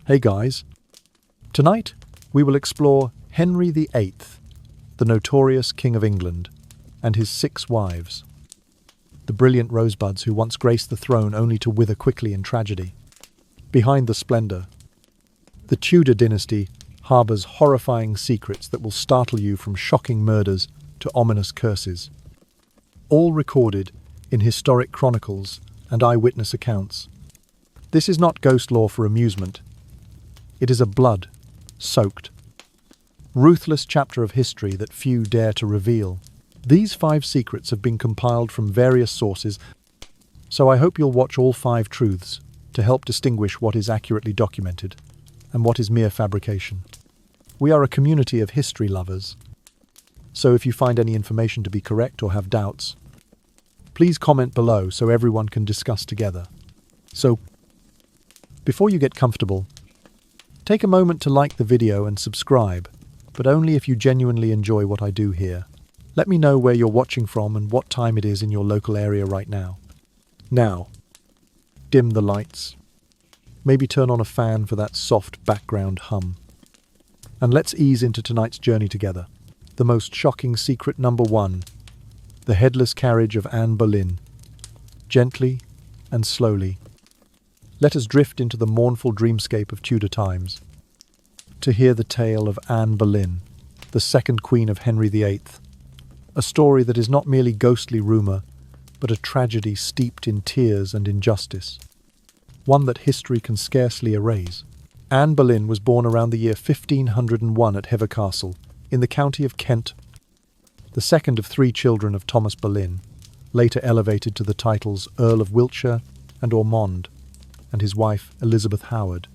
Hey guys, tonight we will explore Henry VIII, the notorious King of England, and his 6 wives. The brilliant rosebuds who once graced the throne only to wither quickly in tragedy. Behind the splendor, the Tudor dynasty harbors horrifying secrets that will startle you from shocking murders to ominous curses. All recorded in historic chronicles and eyewitness accounts. This is not ghost lore for amusement. It is a blood-soaked, ruthless chapter of history that few dare to reveal. These 5 secrets have been compiled from various sources, so I hope you'll watch all 5 truths to help distinguish what is accurately documented and what is mere fabrication. We are a community of history lovers, so if you find any information to be correct or have doubts, please comment below so everyone can discuss together. So, before you get comfortable, take a moment to like the video and subscribe, but only if you genuinely enjoy what I do here. Let me know where you're watching from and what time it is in your local area right now. Now, dim the lights. Maybe turn on a fan for that soft background hum. And let's ease into tonight's journey together. The most shocking secret number 1. The headless carriage of Anne Boleyn. Gently and slowly, let us drift into the mournful dreamscape of Tudor times to hear the tale of Anne Boleyn, the second queen of Henry VIII. A story that is not merely ghostly rumour, but a tragedy steeped in tears and injustice. One that history can scarcely erase. Anne Boleyn was born around the year 1501 at Hever Castle, in the county of Kent, the second of 3 children of Thomas Boleyn, later elevated to the titles Earl of Wiltshire and Ormond, and his wife Elizabeth Howard,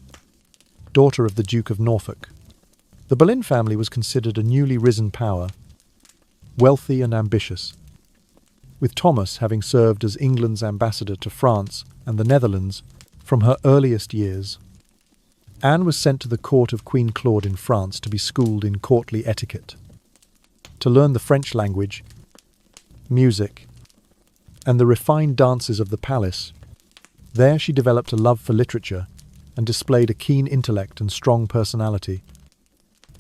daughter of the Duke of Norfolk. The Boleyn family was considered a newly risen power, wealthy and ambitious, with Thomas having served as England's ambassador to France and the Netherlands from her earliest years. Anne was sent to the court of Queen Claude in France to be schooled in courtly etiquette, to learn the French language, music, and the refined dances of the palace. There she developed a love for literature and displayed a keen intellect and strong personality.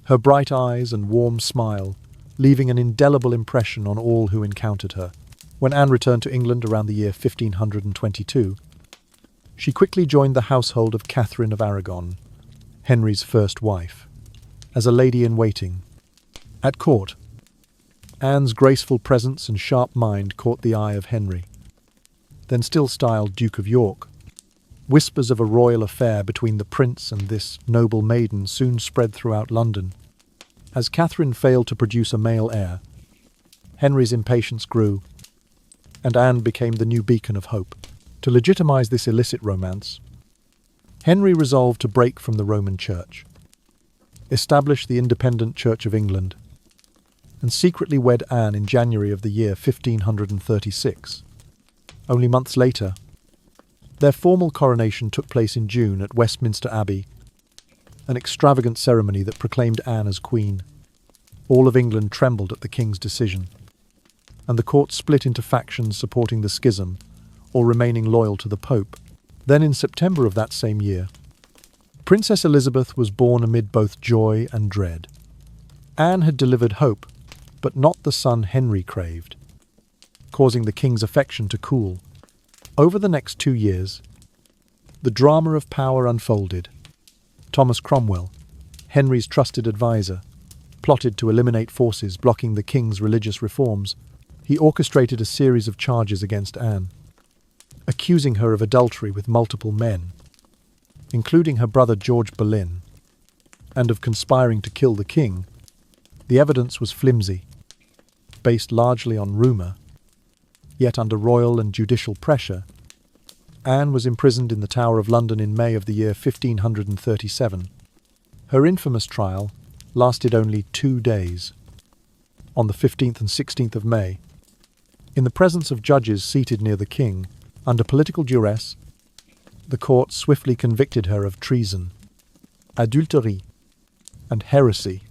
Her bright eyes and warm smile leaving an indelible impression on all who encountered her. When Anne returned to England around the year 1522, she quickly joined the household of Katherine of Aragon, Henry's first wife, as a lady-in-waiting. At court, Anne's graceful presence and sharp mind caught the eye of Henry, then still styled Duke of York. Whispers of a royal affair between the prince and this noble maiden soon spread throughout London. As Katherine failed to produce a male heir, Henry's impatience grew, and Anne became the new beacon of hope. To legitimize this illicit romance, Henry resolved to break from the Roman Church, establish the independent Church of England, and secretly wed Anne in January of the year 1536. Only months later, their formal coronation took place in June at Westminster Abbey, an extravagant ceremony that proclaimed Anne as queen. All of England trembled at the king's decision, and the court split into factions supporting the schism or remaining loyal to the Pope. Then in September of that same year, Princess Elizabeth was born amid both joy and dread. Anne had delivered hope, but not the son Henry craved, causing the king's affection to cool. Over the next 2 years, the drama of power unfolded. Thomas Cromwell, Henry's trusted advisor, plotted to eliminate forces blocking the king's religious reforms. He orchestrated a series of charges against Anne, accusing her of adultery with multiple men, including her brother George Boleyn, and of conspiring to kill the king. The evidence was flimsy, based largely on rumour, yet under royal and judicial pressure, Anne was imprisoned in the Tower of London in May of the year 1537. Her infamous trial lasted only 2 days. On the 15th and 16th of May, in the presence of judges seated near the king, under political duress, the court swiftly convicted her of treason, adultery, and heresy.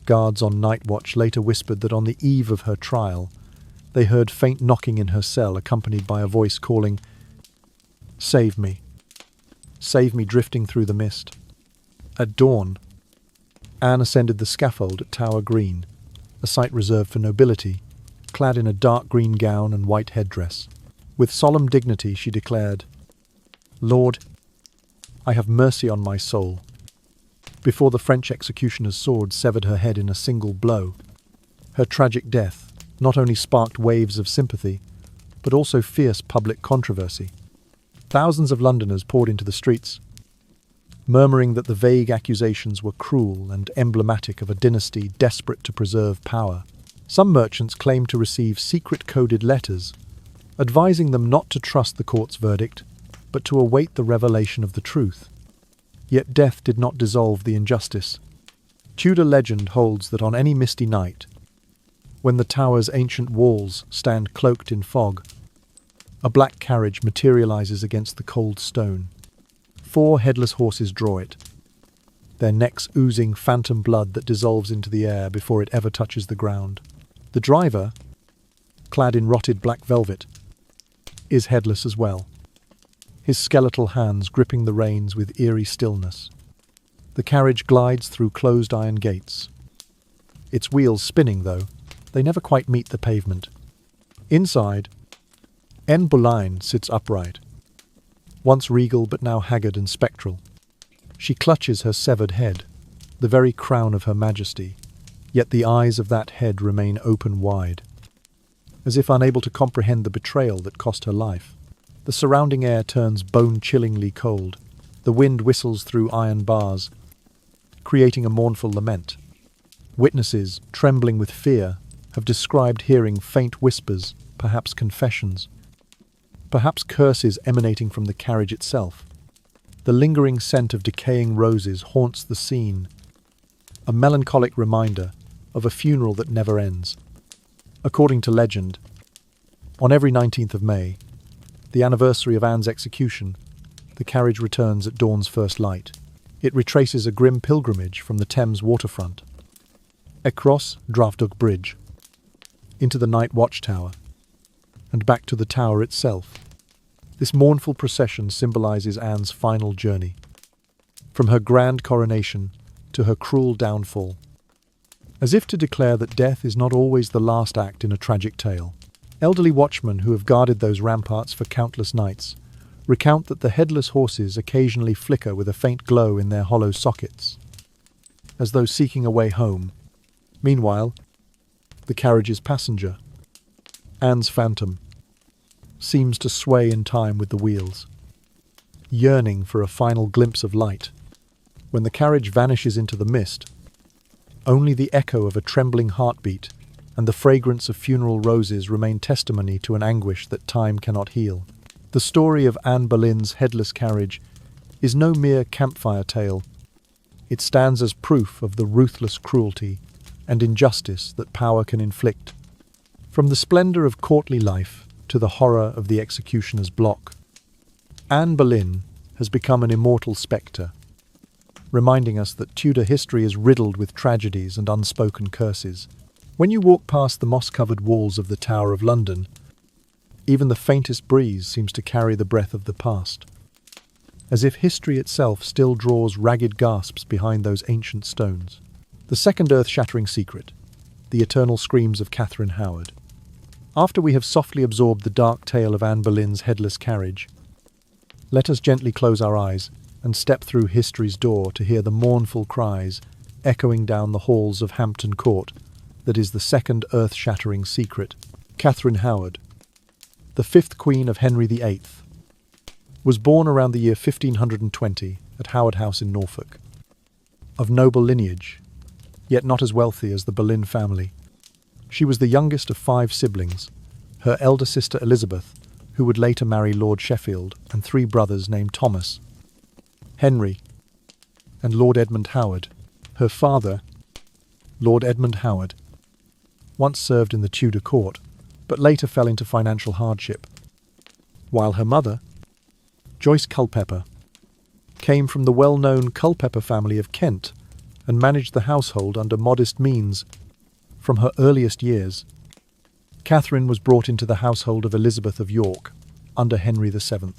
Guards on night watch later whispered that on the eve of her trial, they heard faint knocking in her cell accompanied by a voice calling, "Save me. Save me," drifting through the mist. At dawn, Anne ascended the scaffold at Tower Green, a site reserved for nobility, clad in a dark green gown and white headdress. With solemn dignity she declared, "Lord, I have mercy on my soul," before the French executioner's sword severed her head in a single blow. Her tragic death not only sparked waves of sympathy, but also fierce public controversy. Thousands of Londoners poured into the streets, murmuring that the vague accusations were cruel and emblematic of a dynasty desperate to preserve power. Some merchants claimed to receive secret coded letters, advising them not to trust the court's verdict, but to await the revelation of the truth. Yet death did not dissolve the injustice. Tudor legend holds that on any misty night, when the tower's ancient walls stand cloaked in fog, a black carriage materializes against the cold stone. 4 headless horses draw it, their necks oozing phantom blood that dissolves into the air before it ever touches the ground. The driver, clad in rotted black velvet, is headless as well, his skeletal hands gripping the reins with eerie stillness. The carriage glides through closed iron gates. Its wheels spinning, though, they never quite meet the pavement. Inside, Boleyn sits upright, once regal but now haggard and spectral. She clutches her severed head, the very crown of her majesty, yet the eyes of that head remain open wide, as if unable to comprehend the betrayal that cost her life. The surrounding air turns bone-chillingly cold. The wind whistles through iron bars, creating a mournful lament. Witnesses, trembling with fear, have described hearing faint whispers, perhaps confessions, perhaps curses emanating from the carriage itself. The lingering scent of decaying roses haunts the scene, a melancholic reminder of a funeral that never ends. According to legend, on every 19th of May, the anniversary of Anne's execution, the carriage returns at dawn's first light. It retraces a grim pilgrimage from the Thames waterfront, across Dravdug Bridge, into the night watchtower, and back to the tower itself. This mournful procession symbolizes Anne's final journey, from her grand coronation to her cruel downfall, as if to declare that death is not always the last act in a tragic tale. Elderly watchmen who have guarded those ramparts for countless nights recount that the headless horses occasionally flicker with a faint glow in their hollow sockets, as though seeking a way home. Meanwhile, the carriage's passenger, Anne's phantom, seems to sway in time with the wheels, yearning for a final glimpse of light. When the carriage vanishes into the mist, only the echo of a trembling heartbeat and the fragrance of funeral roses remain testimony to an anguish that time cannot heal. The story of Anne Boleyn's headless carriage is no mere campfire tale. It stands as proof of the ruthless cruelty and injustice that power can inflict. From the splendor of courtly life to the horror of the executioner's block, Anne Boleyn has become an immortal spectre, reminding us that Tudor history is riddled with tragedies and unspoken curses. When you walk past the moss-covered walls of the Tower of London, even the faintest breeze seems to carry the breath of the past, as if history itself still draws ragged gasps behind those ancient stones. The second earth-shattering secret, the eternal screams of Katherine Howard. After we have softly absorbed the dark tale of Anne Boleyn's headless carriage, let us gently close our eyes and step through history's door to hear the mournful cries echoing down the halls of Hampton Court that is the second earth-shattering secret. Katherine Howard, the 5th Queen of Henry VIII, was born around the year 1520 at Howard House in Norfolk. Of noble lineage, yet not as wealthy as the Boleyn family, she was the youngest of 5 siblings, her elder sister Elizabeth, who would later marry Lord Sheffield, and 3 brothers named Thomas, Henry, and Lord Edmund Howard. Her father, Lord Edmund Howard, once served in the Tudor court, but later fell into financial hardship, while her mother, Joyce Culpeper, came from the well-known Culpeper family of Kent and managed the household under modest means. From her earliest years, Catherine was brought into the household of Elizabeth of York under Henry VII,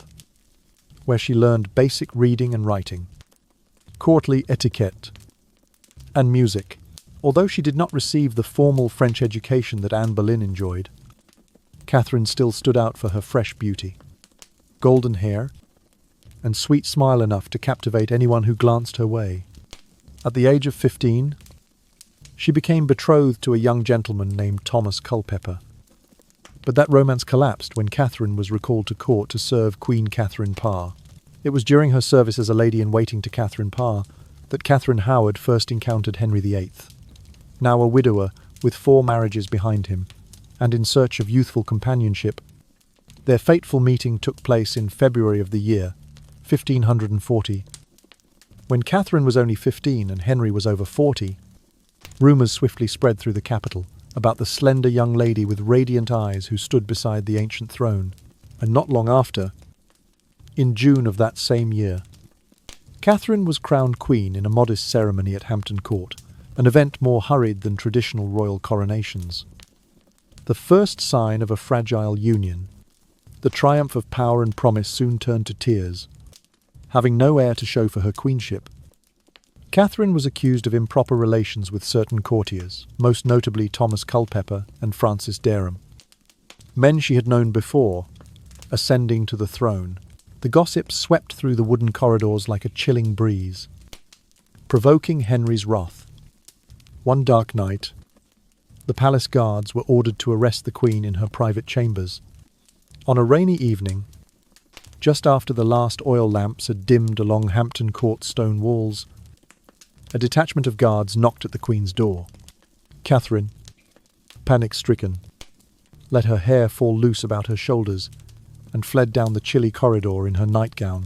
where she learned basic reading and writing. courtly etiquette, and music. Although she did not receive the formal French education that Anne Boleyn enjoyed, Katherine still stood out for her fresh beauty, golden hair, and sweet smile enough to captivate anyone who glanced her way. At the age of 15, she became betrothed to a young gentleman named Thomas Culpeper. But that romance collapsed when Katherine was recalled to court to serve Queen Katherine Parr. It was during her service as a lady-in-waiting to Katherine Parr that Katherine Howard first encountered Henry VIII. Now a widower with 4 marriages behind him, and in search of youthful companionship, their fateful meeting took place in February of the year 1540. When Katherine was only 15 and Henry was over 40, rumours swiftly spread through the capital about the slender young lady with radiant eyes who stood beside the ancient throne. And not long after, in June of that same year, Katherine was crowned queen in a modest ceremony at Hampton Court, an event more hurried than traditional royal coronations. The first sign of a fragile union, the triumph of power and promise soon turned to tears. Having no heir to show for her queenship, Katherine was accused of improper relations with certain courtiers, most notably Thomas Culpeper and Francis Dereham, men she had known before, ascending to the throne. The gossip swept through the wooden corridors like a chilling breeze, provoking Henry's wrath. One dark night, the palace guards were ordered to arrest the Queen in her private chambers. On a rainy evening, just after the last oil lamps had dimmed along Hampton Court's stone walls, a detachment of guards knocked at the Queen's door. Katherine, panic-stricken, let her hair fall loose about her shoulders and fled down the chilly corridor in her nightgown.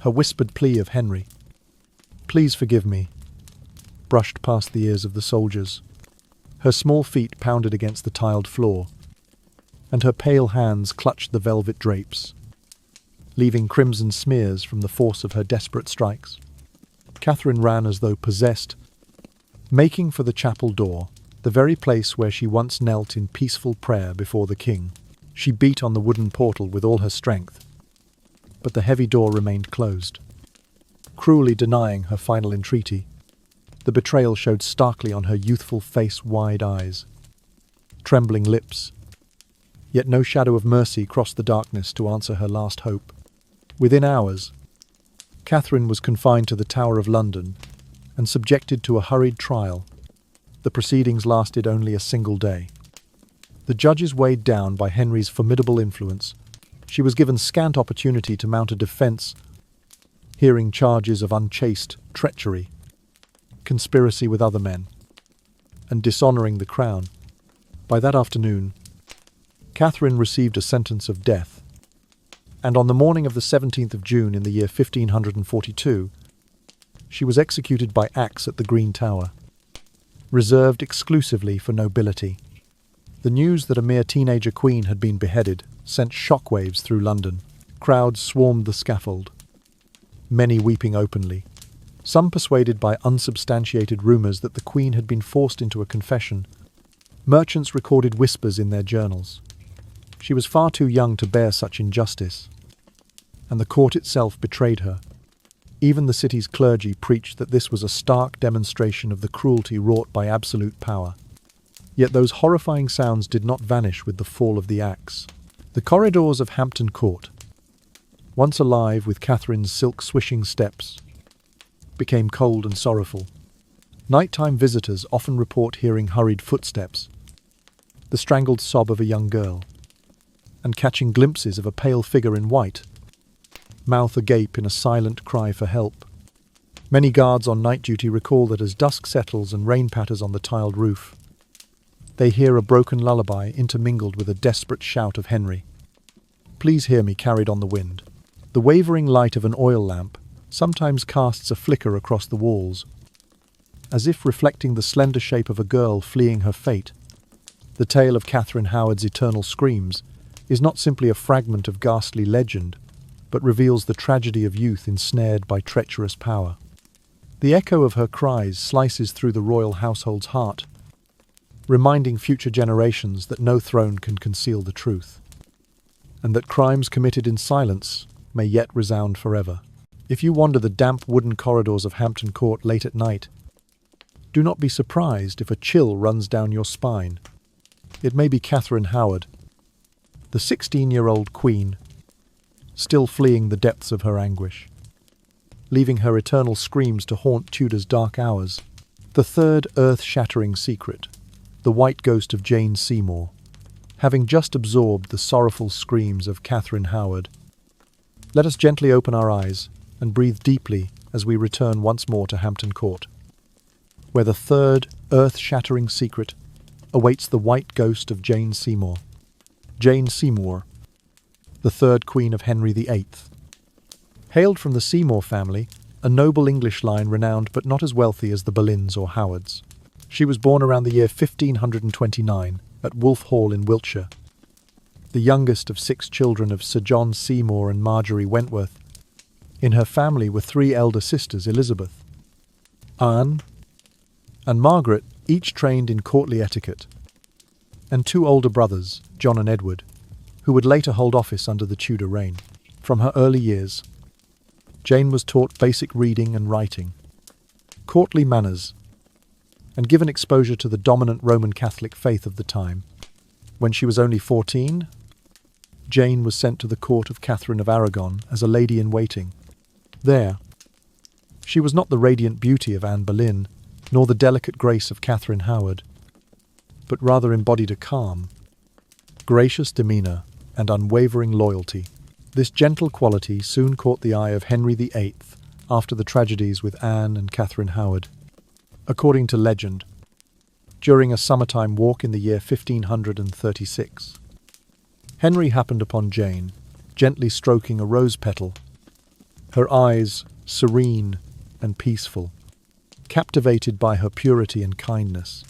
Her whispered plea of Henry, "Please forgive me," brushed past the ears of the soldiers. Her small feet pounded against the tiled floor, and her pale hands clutched the velvet drapes, leaving crimson smears from the force of her desperate strikes. Katherine ran as though possessed, making for the chapel door, the very place where she once knelt in peaceful prayer before the king. She beat on the wooden portal with all her strength, but the heavy door remained closed, cruelly denying her final entreaty. The betrayal showed starkly on her youthful face, wide eyes, trembling lips, yet no shadow of mercy crossed the darkness to answer her last hope. Within hours, Katherine was confined to the Tower of London and subjected to a hurried trial. The proceedings lasted only a single day. The judges, weighed down by Henry's formidable influence, she was given scant opportunity to mount a defence, hearing charges of unchaste treachery, conspiracy with other men, and dishonouring the crown. By that afternoon, Katherine received a sentence of death, and on the morning of the 17th of June in the year 1542, she was executed by axe at the Green Tower, reserved exclusively for nobility. The news that a mere teenager queen had been beheaded sent shockwaves through London. Crowds swarmed the scaffold, many weeping openly, some persuaded by unsubstantiated rumours that the Queen had been forced into a confession. Merchants recorded whispers in their journals. She was far too young to bear such injustice, and the court itself betrayed her. Even the city's clergy preached that this was a stark demonstration of the cruelty wrought by absolute power. Yet those horrifying sounds did not vanish with the fall of the axe. The corridors of Hampton Court, once alive with Katherine's silk-swishing steps, became cold and sorrowful. Nighttime visitors often report hearing hurried footsteps, the strangled sob of a young girl, and catching glimpses of a pale figure in white, mouth agape in a silent cry for help. Many guards on night duty recall that as dusk settles and rain patters on the tiled roof, they hear a broken lullaby intermingled with a desperate shout of Henry. "Please hear me," carried on the wind. The wavering light of an oil lamp sometimes casts a flicker across the walls, as if reflecting the slender shape of a girl fleeing her fate. The tale of Katherine Howard's eternal screams is not simply a fragment of ghastly legend, but reveals the tragedy of youth ensnared by treacherous power. The echo of her cries slices through the royal household's heart, reminding future generations that no throne can conceal the truth, and that crimes committed in silence may yet resound forever. If you wander the damp wooden corridors of Hampton Court late at night, do not be surprised if a chill runs down your spine. It may be Katherine Howard, the 16-year-old queen, still fleeing the depths of her anguish, leaving her eternal screams to haunt Tudor's dark hours. The third earth-shattering secret, the white ghost of Jane Seymour. Having just absorbed the sorrowful screams of Katherine Howard, let us gently open our eyes and breathe deeply as we return once more to Hampton Court, where the third earth-shattering secret awaits the white ghost of Jane Seymour. Jane Seymour, the third Queen of Henry VIII. Hailed from the Seymour family, a noble English line renowned but not as wealthy as the Boleyns or Howards. She was born around the year 1529 at Wolf Hall in Wiltshire, the youngest of 6 children of Sir John Seymour and Marjorie Wentworth. In her family were 3 elder sisters, Elizabeth, Anne, and Margaret, each trained in courtly etiquette, and 2 older brothers, John and Edward, who would later hold office under the Tudor reign. From her early years, Jane was taught basic reading and writing, courtly manners, and given exposure to the dominant Roman Catholic faith of the time. When she was only 14, Jane was sent to the court of Katherine of Aragon as a lady-in-waiting. There, she was not the radiant beauty of Anne Boleyn, nor the delicate grace of Katherine Howard, but rather embodied a calm, gracious demeanour and unwavering loyalty. This gentle quality soon caught the eye of Henry VIII after the tragedies with Anne and Katherine Howard. According to legend, during a summertime walk in the year 1536, Henry happened upon Jane, gently stroking a rose petal, her eyes serene and peaceful, captivated by her purity and kindness.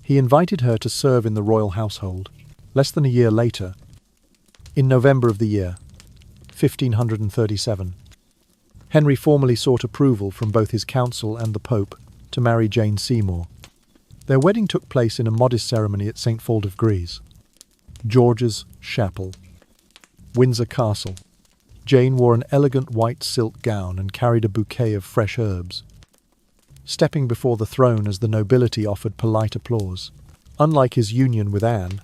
He invited her to serve in the royal household. Less than a year later, in November of the year 1537, Henry formally sought approval from both his council and the Pope to marry Jane Seymour. Their wedding took place in a modest ceremony at St. Foldevgrees, George's Chapel, Windsor Castle. Jane wore an elegant white silk gown and carried a bouquet of fresh herbs, stepping before the throne as the nobility offered polite applause. Unlike his union with Anne,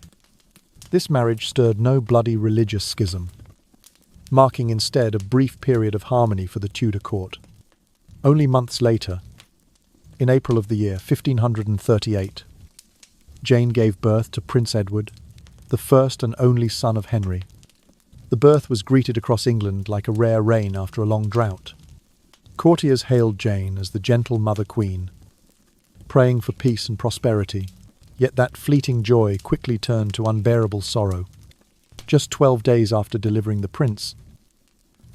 this marriage stirred no bloody religious schism, marking instead a brief period of harmony for the Tudor court. Only months later, in April of the year 1538, Jane gave birth to Prince Edward, the first and only son of Henry. The birth was greeted across England like a rare rain after a long drought. Courtiers hailed Jane as the gentle mother queen, praying for peace and prosperity, yet that fleeting joy quickly turned to unbearable sorrow. Just 12 days after delivering the prince,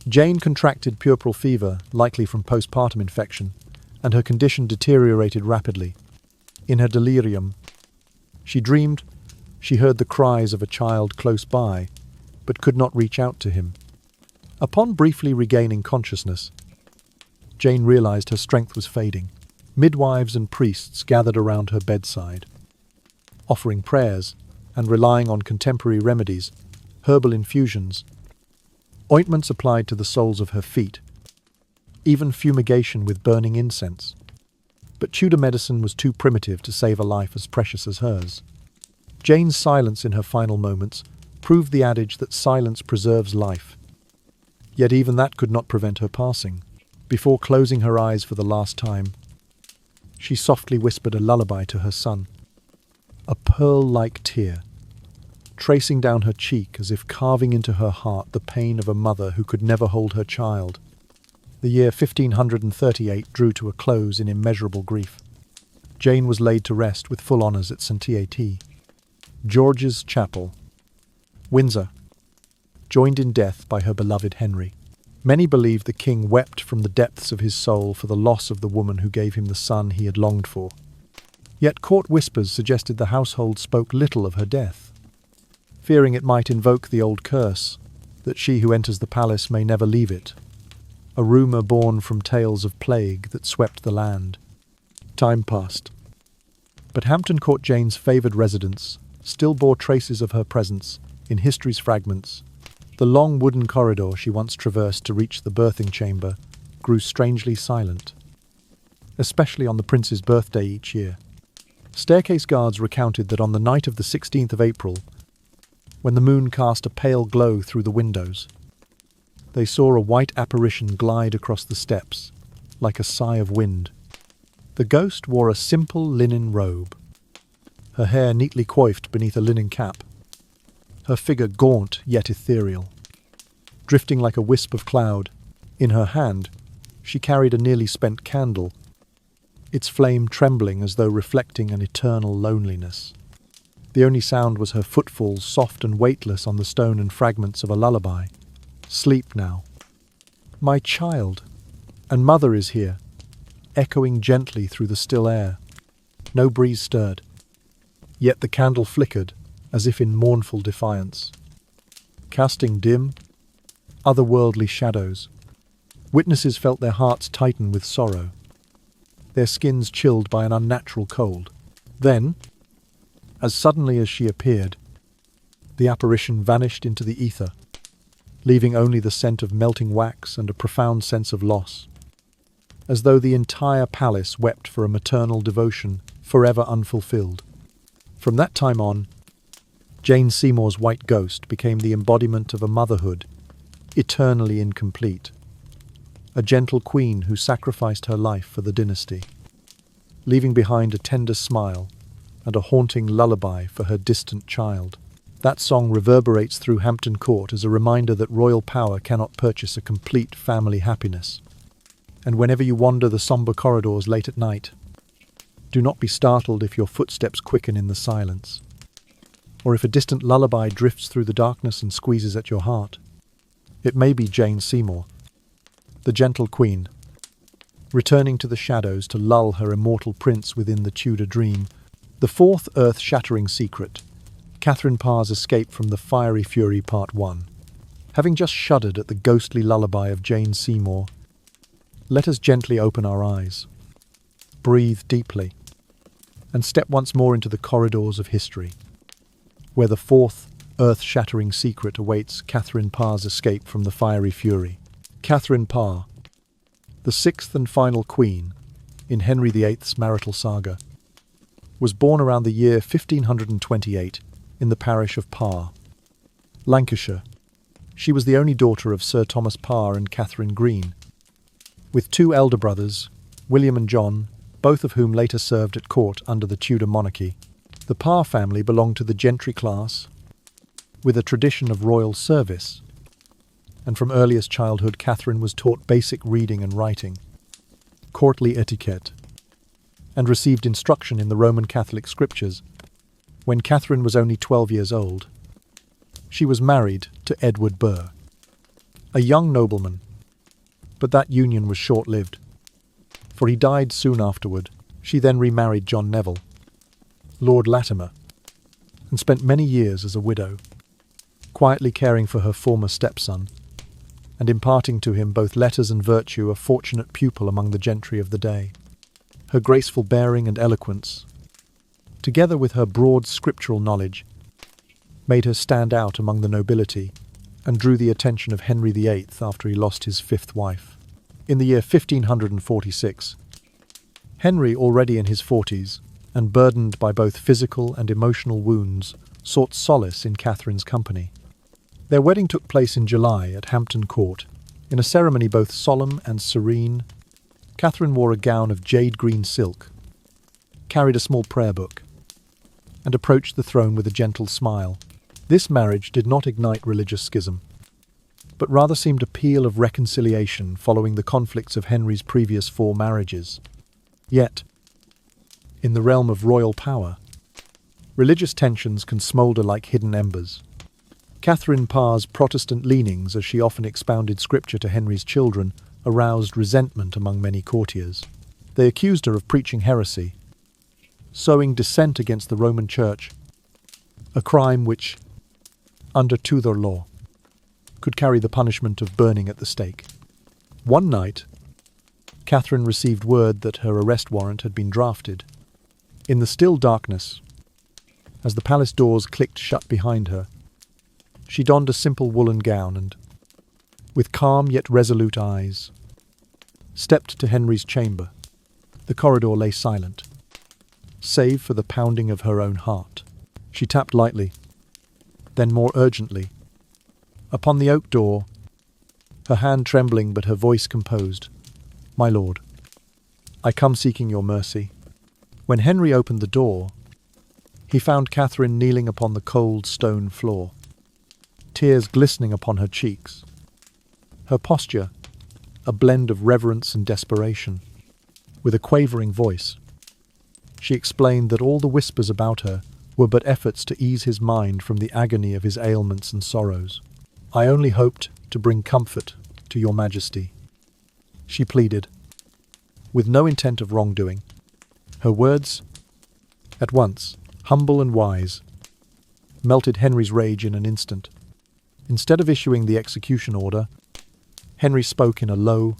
Jane contracted puerperal fever, likely from postpartum infection, and her condition deteriorated rapidly. In her delirium, she dreamed she heard the cries of a child close by, but could not reach out to him. Upon briefly regaining consciousness, Jane realized her strength was fading. Midwives and priests gathered around her bedside, offering prayers and relying on contemporary remedies, herbal infusions, ointments applied to the soles of her feet, even fumigation with burning incense. But Tudor medicine was too primitive to save a life as precious as hers. Jane's silence in her final moments proved the adage that silence preserves life. Yet even that could not prevent her passing. Before closing her eyes for the last time, she softly whispered a lullaby to her son, a pearl-like tear, tracing down her cheek as if carving into her heart the pain of a mother who could never hold her child. The year 1538 drew to a close in immeasurable grief. Jane was laid to rest with full honours at St. George's Chapel, Windsor, joined in death by her beloved Henry. Many believe the king wept from the depths of his soul for the loss of the woman who gave him the son he had longed for. Yet court whispers suggested the household spoke little of her death, fearing it might invoke the old curse, that she who enters the palace may never leave it, a rumour born from tales of plague that swept the land. Time passed, but Hampton Court, Jane's favoured residence, still bore traces of her presence in history's fragments. The long wooden corridor she once traversed to reach the birthing chamber grew strangely silent, especially on the prince's birthday each year. Staircase guards recounted that on the night of the 16th of April, when the moon cast a pale glow through the windows, they saw a white apparition glide across the steps, like a sigh of wind. The ghost wore a simple linen robe, her hair neatly coiffed beneath a linen cap, her figure gaunt yet ethereal. Drifting like a wisp of cloud, in her hand she carried a nearly spent candle, its flame trembling as though reflecting an eternal loneliness. The only sound was her footfalls, soft and weightless on the stone and fragments of a lullaby. Sleep now. My child, and mother is here, echoing gently through the still air. No breeze stirred, yet the candle flickered as if in mournful defiance, casting dim, otherworldly shadows. Witnesses felt their hearts tighten with sorrow, their skins chilled by an unnatural cold. Then, as suddenly as she appeared, the apparition vanished into the ether, leaving only the scent of melting wax and a profound sense of loss, as though the entire palace wept for a maternal devotion forever unfulfilled. From that time on, Jane Seymour's white ghost became the embodiment of a motherhood eternally incomplete, a gentle queen who sacrificed her life for the dynasty, leaving behind a tender smile and a haunting lullaby for her distant child. That song reverberates through Hampton Court as a reminder that royal power cannot purchase a complete family happiness. And whenever you wander the somber corridors late at night, do not be startled if your footsteps quicken in the silence, or if a distant lullaby drifts through the darkness and squeezes at your heart. It may be Jane Seymour, the gentle queen, returning to the shadows to lull her immortal prince within the Tudor dream. The fourth earth-shattering secret, Katherine Parr's escape from the fiery fury, Part 1. Having just shuddered at the ghostly lullaby of Jane Seymour, let us gently open our eyes, breathe deeply, and step once more into the corridors of history, where the fourth earth-shattering secret awaits Katherine Parr's escape from the fiery fury. Katherine Parr, the sixth and final queen in Henry VIII's marital saga, was born around the year 1528 in the parish of Parr, Lancashire. She was the only daughter of Sir Thomas Parr and Catherine Green, with two elder brothers, William and John, both of whom later served at court under the Tudor monarchy. The Parr family belonged to the gentry class, with a tradition of royal service, and from earliest childhood Catherine was taught basic reading and writing, courtly etiquette, and received instruction in the Roman Catholic scriptures. When Catherine was only 12 years old, she was married to Edward Burr, a young nobleman, but that union was short-lived, for he died soon afterward. She then remarried John Neville, Lord Latimer, and spent many years as a widow, quietly caring for her former stepson, and imparting to him both letters and virtue, a fortunate pupil among the gentry of the day. Her graceful bearing and eloquence, together with her broad scriptural knowledge, made her stand out among the nobility and drew the attention of Henry VIII after he lost his fifth wife. In the year 1546, Henry, already in his 40s and burdened by both physical and emotional wounds, sought solace in Catherine's company. Their wedding took place in July at Hampton Court, in a ceremony both solemn and serene. Catherine wore a gown of jade green silk, carried a small prayer book, and approached the throne with a gentle smile. This marriage did not ignite religious schism, but rather seemed a peal of reconciliation following the conflicts of Henry's previous 4 marriages. Yet, in the realm of royal power, religious tensions can smoulder like hidden embers. Katherine Parr's Protestant leanings, as she often expounded scripture to Henry's children, aroused resentment among many courtiers. They accused her of preaching heresy, sowing dissent against the Roman Church, a crime which, under Tudor law, could carry the punishment of burning at the stake. One night, Catherine received word that her arrest warrant had been drafted. In the still darkness, as the palace doors clicked shut behind her, She donned a simple woolen gown and, with calm yet resolute eyes, stepped to Henry's chamber. The corridor lay silent, save for the pounding of her own heart. She tapped lightly, then more urgently, upon the oak door, her hand trembling but her voice composed. "My lord, I come seeking your mercy." When Henry opened the door, he found Katherine kneeling upon the cold stone floor, tears glistening upon her cheeks. Her posture, a blend of reverence and desperation. With a quavering voice, she explained that all the whispers about her were but efforts to ease his mind from the agony of his ailments and sorrows. "I only hoped to bring comfort to your majesty," she pleaded, with no intent of wrongdoing. Her words, at once humble and wise, melted Henry's rage in an instant. Instead of issuing the execution order, Henry spoke in a low,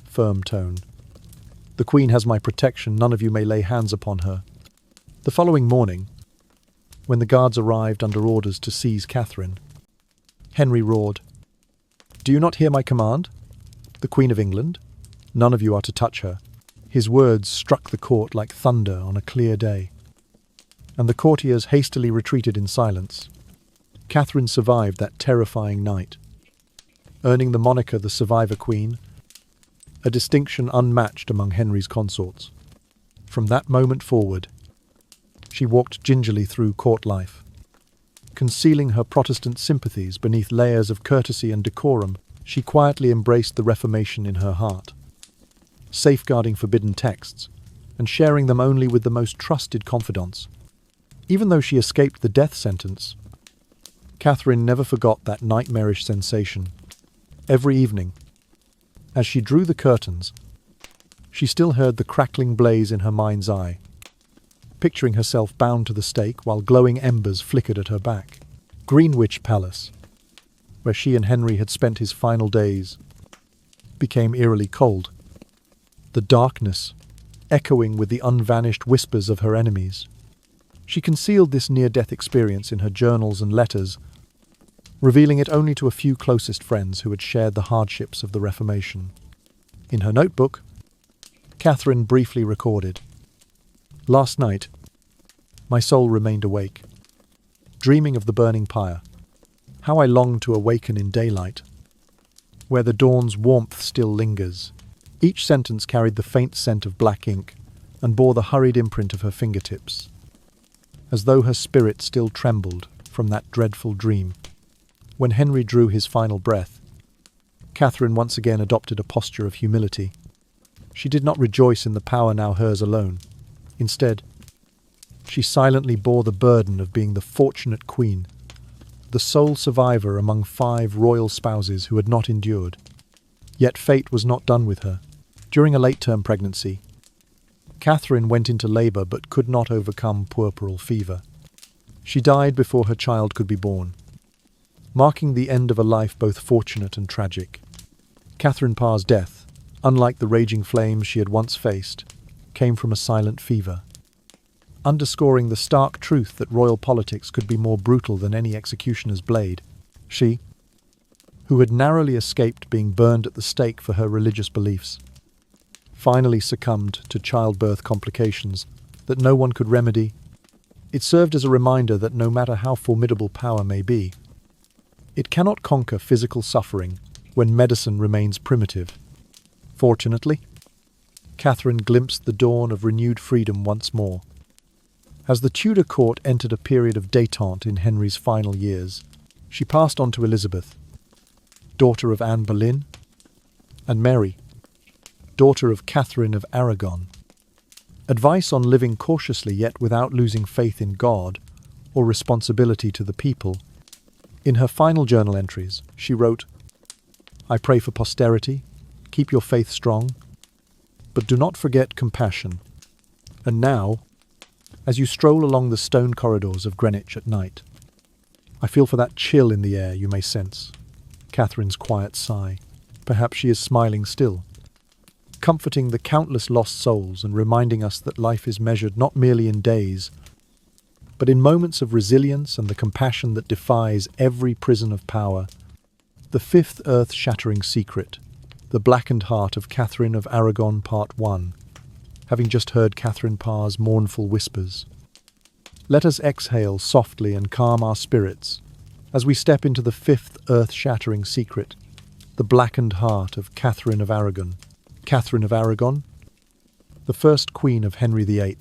firm tone. "The Queen has my protection. None of you may lay hands upon her." The following morning, when the guards arrived under orders to seize Katherine, Henry roared, "Do you not hear my command? The Queen of England? None of you are to touch her." His words struck the court like thunder on a clear day, and the courtiers hastily retreated in silence. Katherine survived that terrifying night, earning the moniker the Survivor Queen, a distinction unmatched among Henry's consorts. From that moment forward, she walked gingerly through court life, concealing her Protestant sympathies beneath layers of courtesy and decorum. She quietly embraced the Reformation in her heart, safeguarding forbidden texts and sharing them only with the most trusted confidants. Even though she escaped the death sentence, Katherine never forgot that nightmarish sensation. Every evening, as she drew the curtains, she still heard the crackling blaze in her mind's eye, picturing herself bound to the stake while glowing embers flickered at her back. Greenwich Palace, where she and Henry had spent his final days, became eerily cold, the darkness echoing with the unvanished whispers of her enemies. She concealed this near-death experience in her journals and letters, revealing it only to a few closest friends who had shared the hardships of the Reformation. In her notebook, Katherine briefly recorded, "Last night, my soul remained awake, dreaming of the burning pyre. How I longed to awaken in daylight, where the dawn's warmth still lingers." Each sentence carried the faint scent of black ink and bore the hurried imprint of her fingertips, as though her spirit still trembled from that dreadful dream. When Henry drew his final breath, Katherine once again adopted a posture of humility. She did not rejoice in the power now hers alone. Instead, she silently bore the burden of being the fortunate queen, the sole survivor among 5 royal spouses who had not endured. Yet fate was not done with her. During a late-term pregnancy, Katherine went into labour but could not overcome puerperal fever. She died before her child could be born, marking the end of a life both fortunate and tragic. Katherine Parr's death, unlike the raging flames she had once faced, came from a silent fever, underscoring the stark truth that royal politics could be more brutal than any executioner's blade. She, who had narrowly escaped being burned at the stake for her religious beliefs, finally succumbed to childbirth complications that no one could remedy. It served as a reminder that no matter how formidable power may be, it cannot conquer physical suffering when medicine remains primitive. Fortunately, Katherine glimpsed the dawn of renewed freedom once more. As the Tudor court entered a period of détente in Henry's final years, she passed on to Elizabeth, daughter of Anne Boleyn, and Mary, daughter of Katherine of Aragon. Advice on living cautiously yet without losing faith in God or responsibility to the people. In her final journal entries, she wrote, "I pray for posterity, keep your faith strong, but do not forget compassion. And now, as you stroll along the stone corridors of Greenwich at night, I feel for that chill in the air you may sense." Katherine's quiet sigh. Perhaps she is smiling still, comforting the countless lost souls and reminding us that life is measured not merely in days, but But in moments of resilience and the compassion that defies every prison of power, the fifth earth-shattering secret, the blackened heart of Katherine of Aragon Part 1, having just heard Katherine Parr's mournful whispers. Let us exhale softly and calm our spirits as we step into the fifth earth-shattering secret, the blackened heart of Katherine of Aragon. Katherine of Aragon, the first queen of Henry VIII,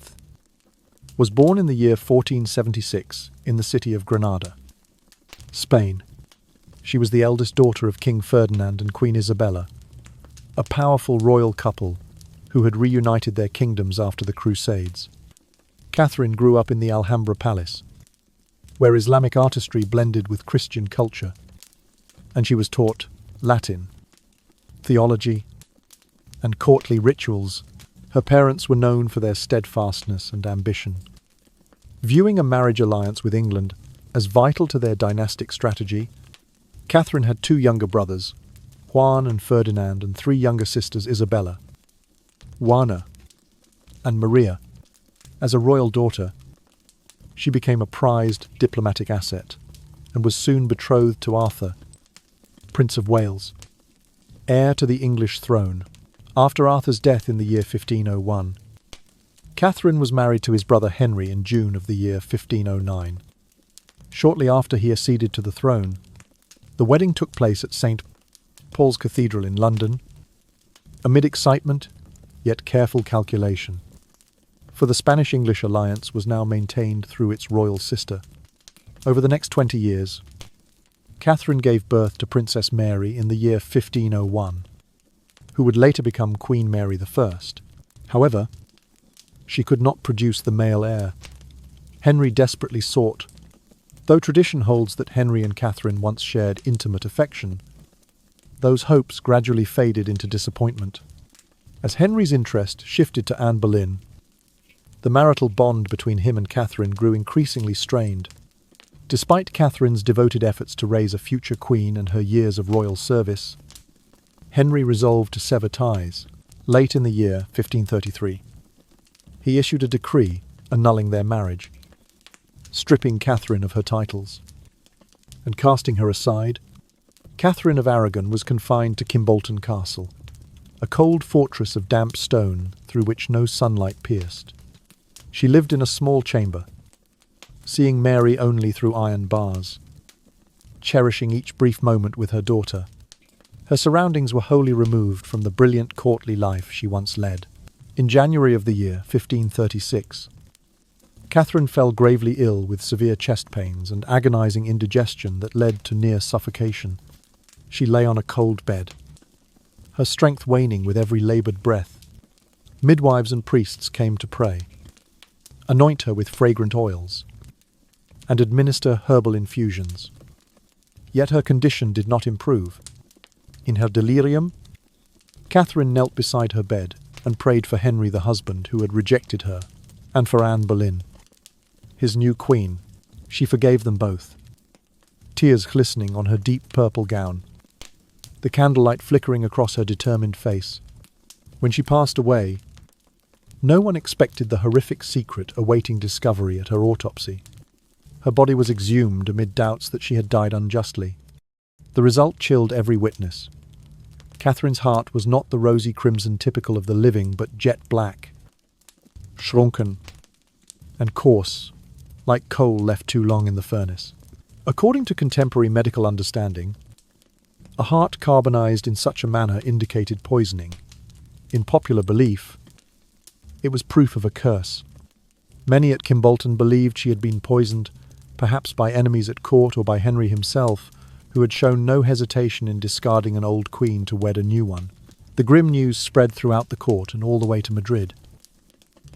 was born in the year 1476 in the city of Granada, Spain. She was the eldest daughter of King Ferdinand and Queen Isabella, a powerful royal couple who had reunited their kingdoms after the Crusades. Katherine grew up in the Alhambra Palace, where Islamic artistry blended with Christian culture, and she was taught Latin, theology, and courtly rituals. Her parents were known for their steadfastness and ambition. Viewing a marriage alliance with England as vital to their dynastic strategy, Katherine had two younger brothers, Juan and Ferdinand, and three younger sisters, Isabella, Juana, and Maria. As a royal daughter, she became a prized diplomatic asset and was soon betrothed to Arthur, Prince of Wales, heir to the English throne. After Arthur's death in the year 1501, Katherine was married to his brother Henry in June of the year 1509. Shortly after he acceded to the throne, the wedding took place at St. Paul's Cathedral in London, amid excitement, yet careful calculation. For the Spanish-English alliance was now maintained through its royal sister. Over the next 20 years, Katherine gave birth to Princess Mary in the year 1501, who would later become Queen Mary I. However, she could not produce the male heir Henry desperately sought. Though tradition holds that Henry and Katherine once shared intimate affection, those hopes gradually faded into disappointment. As Henry's interest shifted to Anne Boleyn, the marital bond between him and Katherine grew increasingly strained. Despite Katherine's devoted efforts to raise a future queen and her years of royal service, Henry resolved to sever ties. Late in the year 1533, he issued a decree annulling their marriage, stripping Katherine of her titles, and casting her aside. Katherine of Aragon was confined to Kimbolton Castle, a cold fortress of damp stone through which no sunlight pierced. She lived in a small chamber, seeing Mary only through iron bars, cherishing each brief moment with her daughter. Her surroundings were wholly removed from the brilliant courtly life she once led. In January of the year 1536, Katherine fell gravely ill with severe chest pains and agonizing indigestion that led to near suffocation. She lay on a cold bed, her strength waning with every laboured breath. Midwives and priests came to pray, anoint her with fragrant oils, and administer herbal infusions. Yet her condition did not improve. In her delirium, Katherine knelt beside her bed and prayed for Henry the husband who had rejected her, and for Anne Boleyn, his new queen. She forgave them both, tears glistening on her deep purple gown, the candlelight flickering across her determined face. When she passed away, no one expected the horrific secret awaiting discovery at her autopsy. Her body was exhumed amid doubts that she had died unjustly. The result chilled every witness. Katherine's heart was not the rosy crimson typical of the living, but jet black, shrunken, and coarse, like coal left too long in the furnace. According to contemporary medical understanding, a heart carbonized in such a manner indicated poisoning. In popular belief, it was proof of a curse. Many at Kimbolton believed she had been poisoned, perhaps by enemies at court or by Henry himself, who had shown no hesitation in discarding an old queen to wed a new one. The grim news spread throughout the court and all the way to Madrid,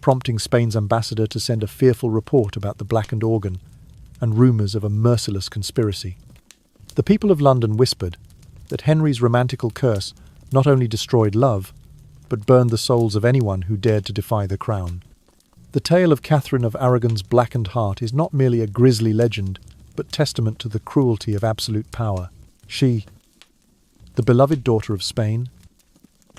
prompting Spain's ambassador to send a fearful report about the blackened organ and rumours of a merciless conspiracy. The people of London whispered that Henry's romantical curse not only destroyed love, but burned the souls of anyone who dared to defy the crown. The tale of Katherine of Aragon's blackened heart is not merely a grisly legend, but testament to the cruelty of absolute power. She, the beloved daughter of Spain,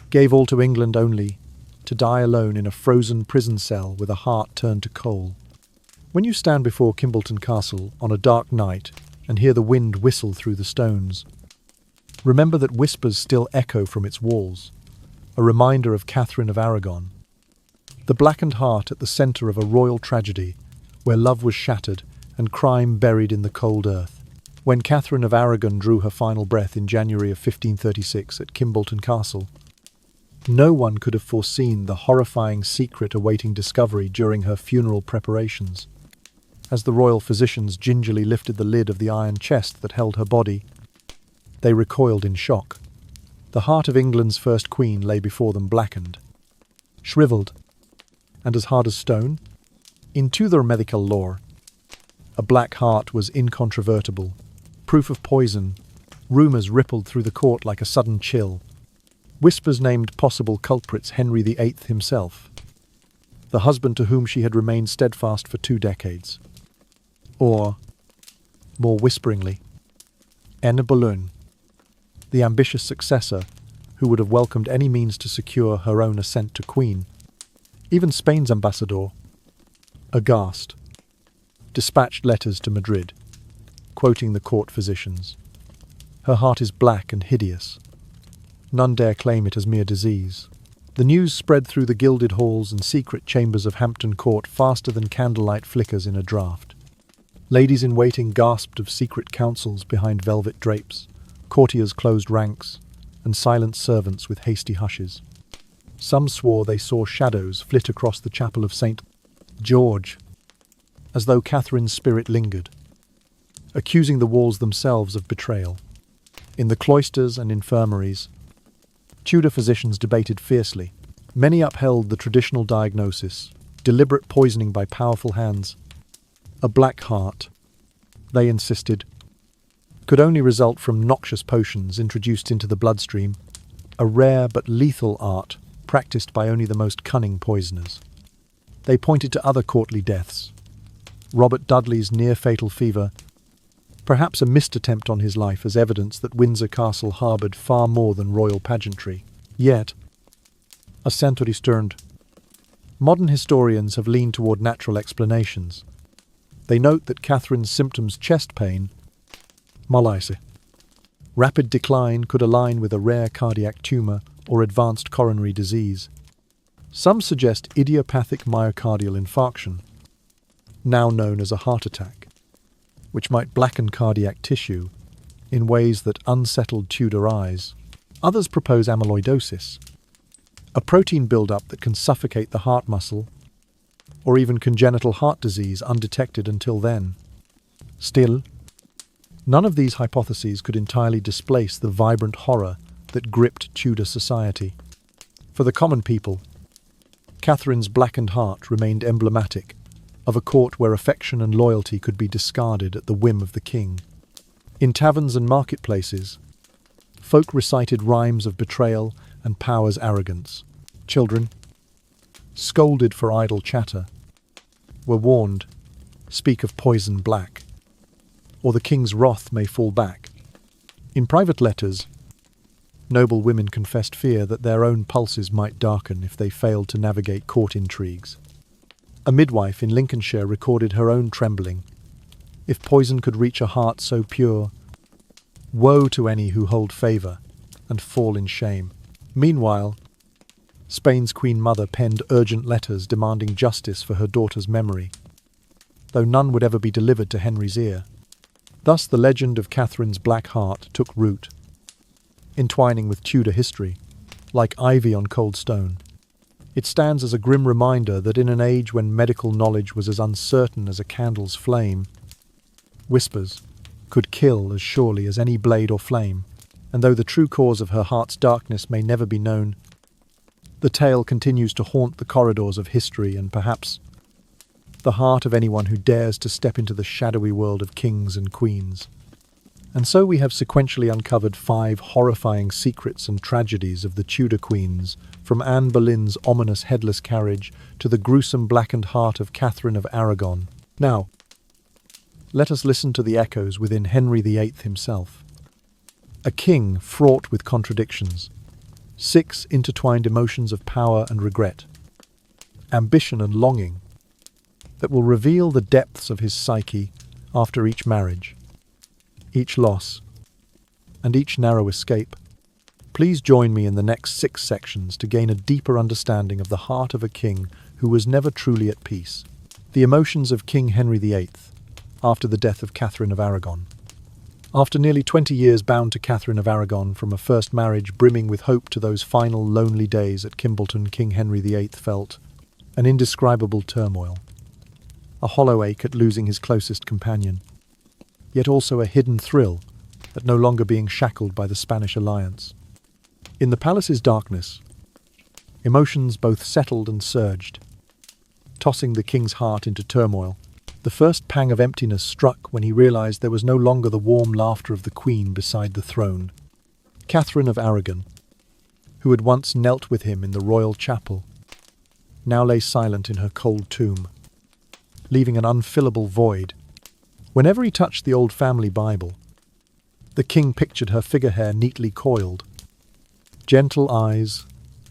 gave all to England only to die alone in a frozen prison cell with a heart turned to coal. When you stand before Kimbolton Castle on a dark night and hear the wind whistle through the stones, remember that whispers still echo from its walls, a reminder of Katherine of Aragon, the blackened heart at the centre of a royal tragedy where love was shattered and crime buried in the cold earth. When Katherine of Aragon drew her final breath in January of 1536 at Kimbolton Castle, no one could have foreseen the horrifying secret awaiting discovery during her funeral preparations. As the royal physicians gingerly lifted the lid of the iron chest that held her body, they recoiled in shock. The heart of England's first queen lay before them blackened, shriveled, and as hard as stone. In Tudor medical lore, a black heart was incontrovertible, proof of poison. Rumours rippled through the court like a sudden chill. Whispers named possible culprits Henry VIII himself, the husband to whom she had remained steadfast for 2 decades. Or, more whisperingly, Boleyn, the ambitious successor who would have welcomed any means to secure her own ascent to queen. Even Spain's ambassador, aghast, dispatched letters to Madrid, quoting the court physicians. Her heart is black and hideous. None dare claim it as mere disease. The news spread through the gilded halls and secret chambers of Hampton Court faster than candlelight flickers in a draught. Ladies-in-waiting gasped of secret councils behind velvet drapes, courtiers closed ranks, and silent servants with hasty hushes. Some swore they saw shadows flit across the chapel of St. George, as though Catherine's spirit lingered, accusing the walls themselves of betrayal. In the cloisters and infirmaries, Tudor physicians debated fiercely. Many upheld the traditional diagnosis, deliberate poisoning by powerful hands. A black heart, they insisted, could only result from noxious potions introduced into the bloodstream, a rare but lethal art practiced by only the most cunning poisoners. They pointed to other courtly deaths. Robert Dudley's near-fatal fever, perhaps a missed attempt on his life, as evidence that Windsor Castle harboured far more than royal pageantry. Yet, a century turned, modern historians have leaned toward natural explanations. They note that Catherine's symptoms, chest pain, malaise, rapid decline, could align with a rare cardiac tumour or advanced coronary disease. Some suggest idiopathic myocardial infarction, now known as a heart attack, which might blacken cardiac tissue in ways that unsettled Tudor eyes. Others propose amyloidosis, a protein buildup that can suffocate the heart muscle, or even congenital heart disease undetected until then. Still, none of these hypotheses could entirely displace the vibrant horror that gripped Tudor society. For the common people, Catherine's blackened heart remained emblematic of a court where affection and loyalty could be discarded at the whim of the king. In taverns and marketplaces, folk recited rhymes of betrayal and power's arrogance. Children, scolded for idle chatter, were warned, speak of poison black, or the king's wrath may fall back. In private letters, noble women confessed fear that their own pulses might darken if they failed to navigate court intrigues. A midwife in Lincolnshire recorded her own trembling. If poison could reach a heart so pure, woe to any who hold favour and fall in shame. Meanwhile, Spain's Queen Mother penned urgent letters demanding justice for her daughter's memory, though none would ever be delivered to Henry's ear. Thus the legend of Catherine's black heart took root, entwining with Tudor history, like ivy on cold stone. It stands as a grim reminder that in an age when medical knowledge was as uncertain as a candle's flame, whispers could kill as surely as any blade or flame, and though the true cause of her heart's darkness may never be known, the tale continues to haunt the corridors of history and perhaps the heart of anyone who dares to step into the shadowy world of kings and queens. And so we have sequentially uncovered 5 horrifying secrets and tragedies of the Tudor queens, from Anne Boleyn's ominous headless carriage to the gruesome blackened heart of Katherine of Aragon. Now, let us listen to the echoes within Henry VIII himself. A king fraught with contradictions, 6 intertwined emotions of power and regret, ambition and longing, that will reveal the depths of his psyche after each marriage, each loss, and each narrow escape. Please join me in the next 6 sections to gain a deeper understanding of the heart of a king who was never truly at peace. The emotions of King Henry VIII after the death of Katherine of Aragon. After nearly 20 years bound to Katherine of Aragon from a first marriage brimming with hope to those final lonely days at Kimbolton, King Henry VIII felt an indescribable turmoil, a hollow ache at losing his closest companion, yet also a hidden thrill at no longer being shackled by the Spanish alliance. In the palace's darkness, emotions both settled and surged, tossing the king's heart into turmoil. The first pang of emptiness struck when he realized there was no longer the warm laughter of the queen beside the throne. Katherine of Aragon, who had once knelt with him in the royal chapel, now lay silent in her cold tomb, leaving an unfillable void. Whenever he touched the old family Bible, the king pictured her figure hair neatly coiled, gentle eyes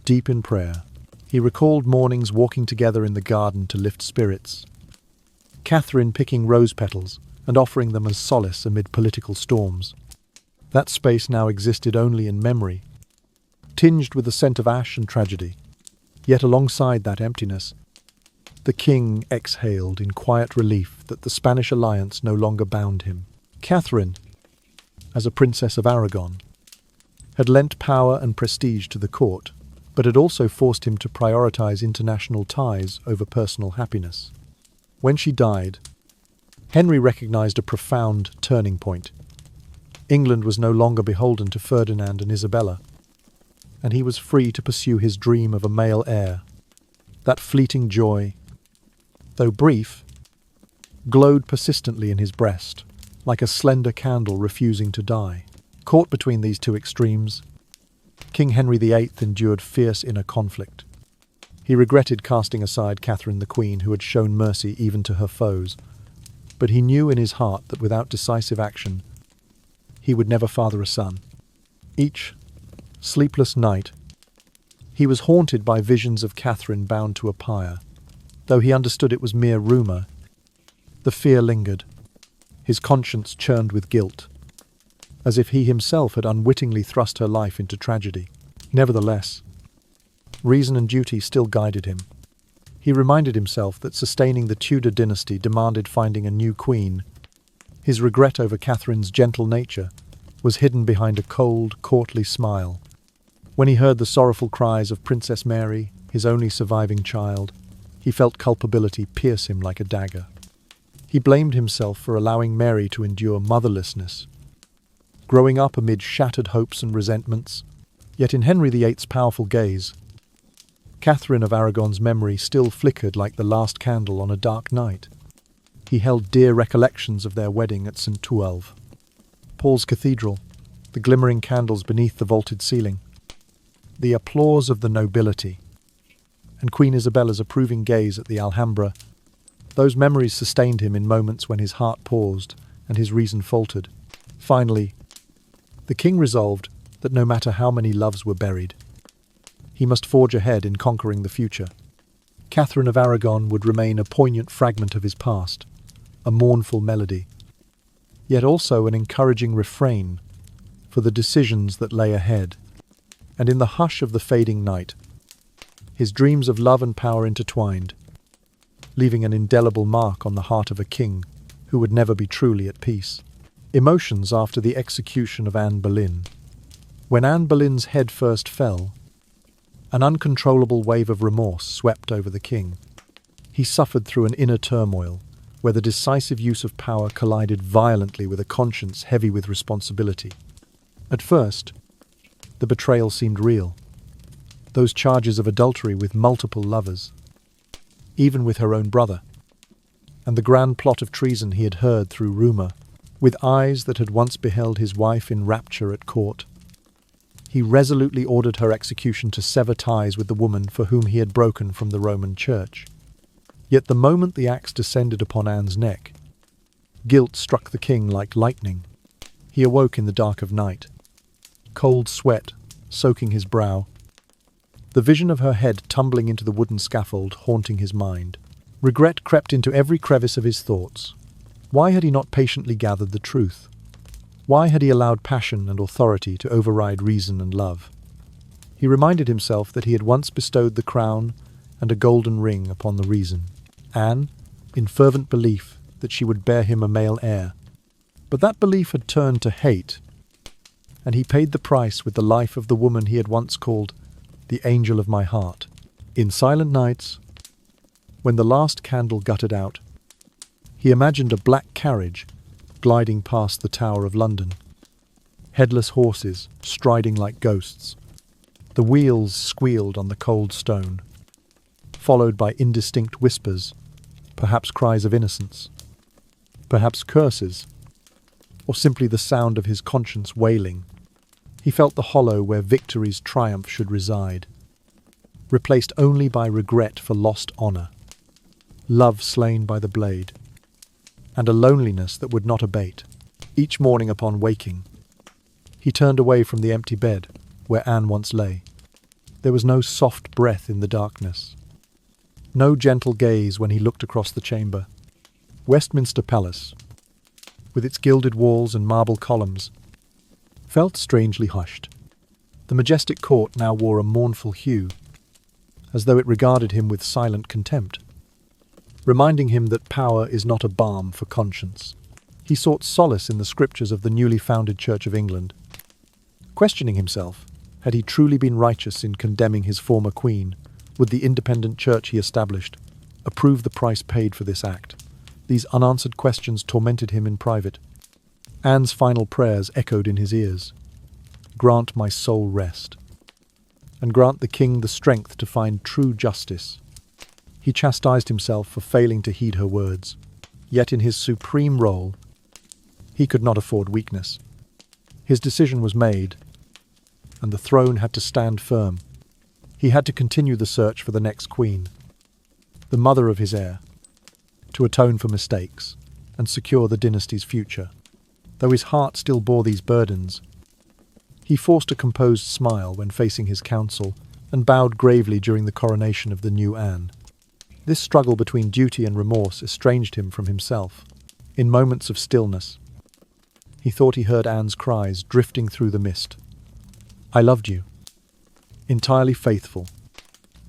deep in prayer. He recalled mornings walking together in the garden to lift spirits, Katherine picking rose petals and offering them as solace amid political storms. That space now existed only in memory, tinged with the scent of ash and tragedy. Yet alongside that emptiness, the king exhaled in quiet relief that the Spanish alliance no longer bound him. Katherine, as a princess of Aragon, had lent power and prestige to the court, but had also forced him to prioritize international ties over personal happiness. When she died, Henry recognized a profound turning point. England was no longer beholden to Ferdinand and Isabella, and he was free to pursue his dream of a male heir. That fleeting joy, though brief, glowed persistently in his breast, like a slender candle refusing to die. Caught between these two extremes, King Henry VIII endured fierce inner conflict. He regretted casting aside Katherine the Queen, who had shown mercy even to her foes, but he knew in his heart that without decisive action, he would never father a son. Each sleepless night, he was haunted by visions of Katherine bound to a pyre. Though he understood it was mere rumour, the fear lingered. His conscience churned with guilt, as if he himself had unwittingly thrust her life into tragedy. Nevertheless, reason and duty still guided him. He reminded himself that sustaining the Tudor dynasty demanded finding a new queen. His regret over Katherine's gentle nature was hidden behind a cold, courtly smile. When he heard the sorrowful cries of Princess Mary, his only surviving child, he felt culpability pierce him like a dagger. He blamed himself for allowing Mary to endure motherlessness, growing up amid shattered hopes and resentments. Yet in Henry VIII's powerful gaze, Katherine of Aragon's memory still flickered like the last candle on a dark night. He held dear recollections of their wedding at St. Tuolve, Paul's Cathedral, the glimmering candles beneath the vaulted ceiling, the applause of the nobility, and Queen Isabella's approving gaze at the Alhambra. Those memories sustained him in moments when his heart paused and his reason faltered. Finally, the king resolved that no matter how many loves were buried, he must forge ahead in conquering the future. Katherine of Aragon would remain a poignant fragment of his past, a mournful melody, yet also an encouraging refrain for the decisions that lay ahead. And in the hush of the fading night, his dreams of love and power intertwined, leaving an indelible mark on the heart of a king who would never be truly at peace. Emotions after the execution of Anne Boleyn. When Anne Boleyn's head first fell, an uncontrollable wave of remorse swept over the king. He suffered through an inner turmoil, where the decisive use of power collided violently with a conscience heavy with responsibility. At first, the betrayal seemed real. Those charges of adultery with multiple lovers, even with her own brother, and the grand plot of treason he had heard through rumour. With eyes that had once beheld his wife in rapture at court, he resolutely ordered her execution to sever ties with the woman for whom he had broken from the Roman Church. Yet the moment the axe descended upon Anne's neck, guilt struck the king like lightning. He awoke in the dark of night, cold sweat soaking his brow, the vision of her head tumbling into the wooden scaffold haunting his mind. Regret crept into every crevice of his thoughts. Why had he not patiently gathered the truth? Why had he allowed passion and authority to override reason and love? He reminded himself that he had once bestowed the crown and a golden ring upon the reason, Anne, in fervent belief that she would bear him a male heir. But that belief had turned to hate, and he paid the price with the life of the woman he had once called the angel of my heart. In silent nights, when the last candle guttered out, he imagined a black carriage gliding past the Tower of London. Headless horses striding like ghosts. The wheels squealed on the cold stone, followed by indistinct whispers, perhaps cries of innocence, perhaps curses, or simply the sound of his conscience wailing. He felt the hollow where victory's triumph should reside, replaced only by regret for lost honour, love slain by the blade, and a loneliness that would not abate. Each morning upon waking, he turned away from the empty bed where Anne once lay. There was no soft breath in the darkness, no gentle gaze when he looked across the chamber. Westminster Palace, with its gilded walls and marble columns, felt strangely hushed. The majestic court now wore a mournful hue, as though it regarded him with silent contempt, reminding him that power is not a balm for conscience. He sought solace in the scriptures of the newly founded Church of England, questioning himself, had he truly been righteous in condemning his former queen? Would the independent church he established approve the price paid for this act? These unanswered questions tormented him in private. Anne's final prayers echoed in his ears. Grant my soul rest, and grant the king the strength to find true justice. He chastised himself for failing to heed her words. Yet in his supreme role, he could not afford weakness. His decision was made, and the throne had to stand firm. He had to continue the search for the next queen, the mother of his heir, to atone for mistakes and secure the dynasty's future. Though his heart still bore these burdens, he forced a composed smile when facing his council and bowed gravely during the coronation of the new Anne. This struggle between duty and remorse estranged him from himself. In moments of stillness, he thought he heard Anne's cries drifting through the mist. I loved you. Entirely faithful.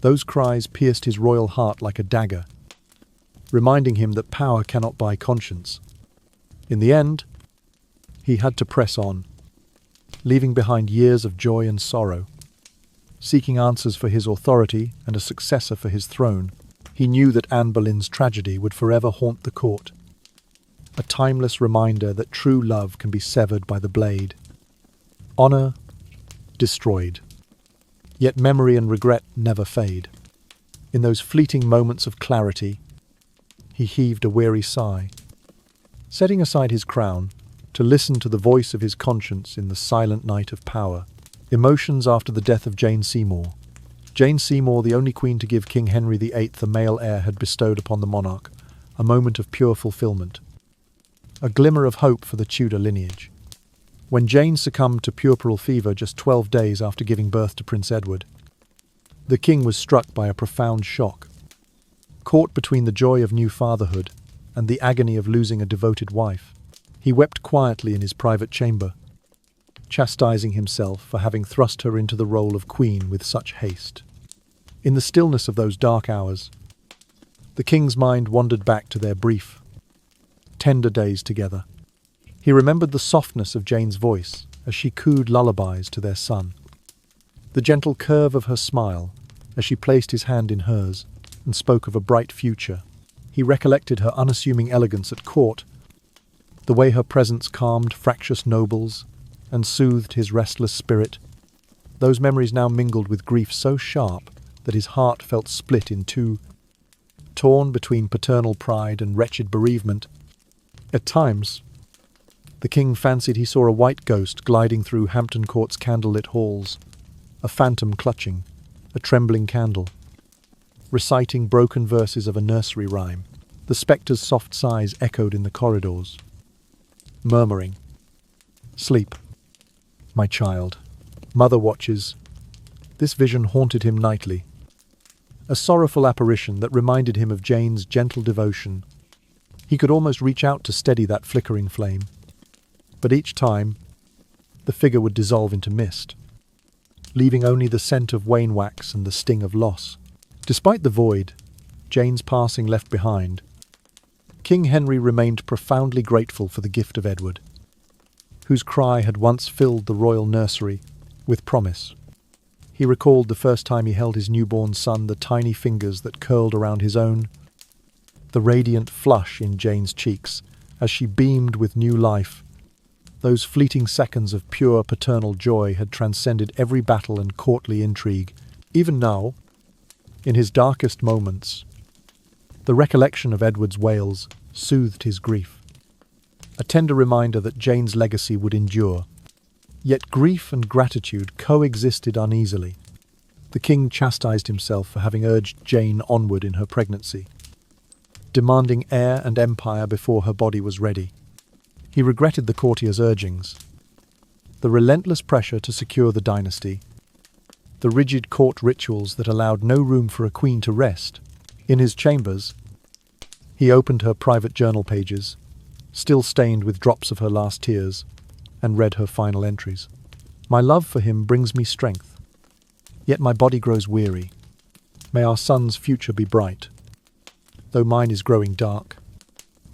Those cries pierced his royal heart like a dagger, reminding him that power cannot buy conscience. In the end, he had to press on, leaving behind years of joy and sorrow. Seeking answers for his authority and a successor for his throne, he knew that Anne Boleyn's tragedy would forever haunt the court, a timeless reminder that true love can be severed by the blade. Honour destroyed. Yet memory and regret never fade. In those fleeting moments of clarity, he heaved a weary sigh. Setting aside his crown, to listen to the voice of his conscience in the silent night of power. Emotions after the death of Jane Seymour. Jane Seymour, the only queen to give King Henry VIII a male heir, had bestowed upon the monarch a moment of pure fulfilment, a glimmer of hope for the Tudor lineage. When Jane succumbed to puerperal fever just 12 days after giving birth to Prince Edward, the king was struck by a profound shock. Caught between the joy of new fatherhood and the agony of losing a devoted wife, he wept quietly in his private chamber, chastising himself for having thrust her into the role of queen with such haste. In the stillness of those dark hours, the king's mind wandered back to their brief, tender days together. He remembered the softness of Jane's voice as she cooed lullabies to their son, the gentle curve of her smile as she placed his hand in hers and spoke of a bright future. He recollected her unassuming elegance at court, the way her presence calmed fractious nobles and soothed his restless spirit. Those memories now mingled with grief so sharp that his heart felt split in two, torn between paternal pride and wretched bereavement. At times, the king fancied he saw a white ghost gliding through Hampton Court's candlelit halls, a phantom clutching a trembling candle, reciting broken verses of a nursery rhyme. The spectre's soft sighs echoed in the corridors, murmuring, "Sleep, my child. Mother watches." This vision haunted him nightly, a sorrowful apparition that reminded him of Jane's gentle devotion. He could almost reach out to steady that flickering flame. But each time, the figure would dissolve into mist, leaving only the scent of wane wax and the sting of loss. Despite the void Jane's passing left behind, King Henry remained profoundly grateful for the gift of Edward, whose cry had once filled the royal nursery with promise. He recalled the first time he held his newborn son, the tiny fingers that curled around his own, the radiant flush in Jane's cheeks as she beamed with new life. Those fleeting seconds of pure paternal joy had transcended every battle and courtly intrigue. Even now, in his darkest moments, the recollection of Edward's wails soothed his grief, a tender reminder that Jane's legacy would endure. Yet grief and gratitude coexisted uneasily. The king chastised himself for having urged Jane onward in her pregnancy, demanding heir and empire before her body was ready. He regretted the courtiers' urgings, the relentless pressure to secure the dynasty, the rigid court rituals that allowed no room for a queen to rest. In his chambers, he opened her private journal pages, still stained with drops of her last tears, and read her final entries. My love for him brings me strength, yet my body grows weary. May our son's future be bright, though mine is growing dark.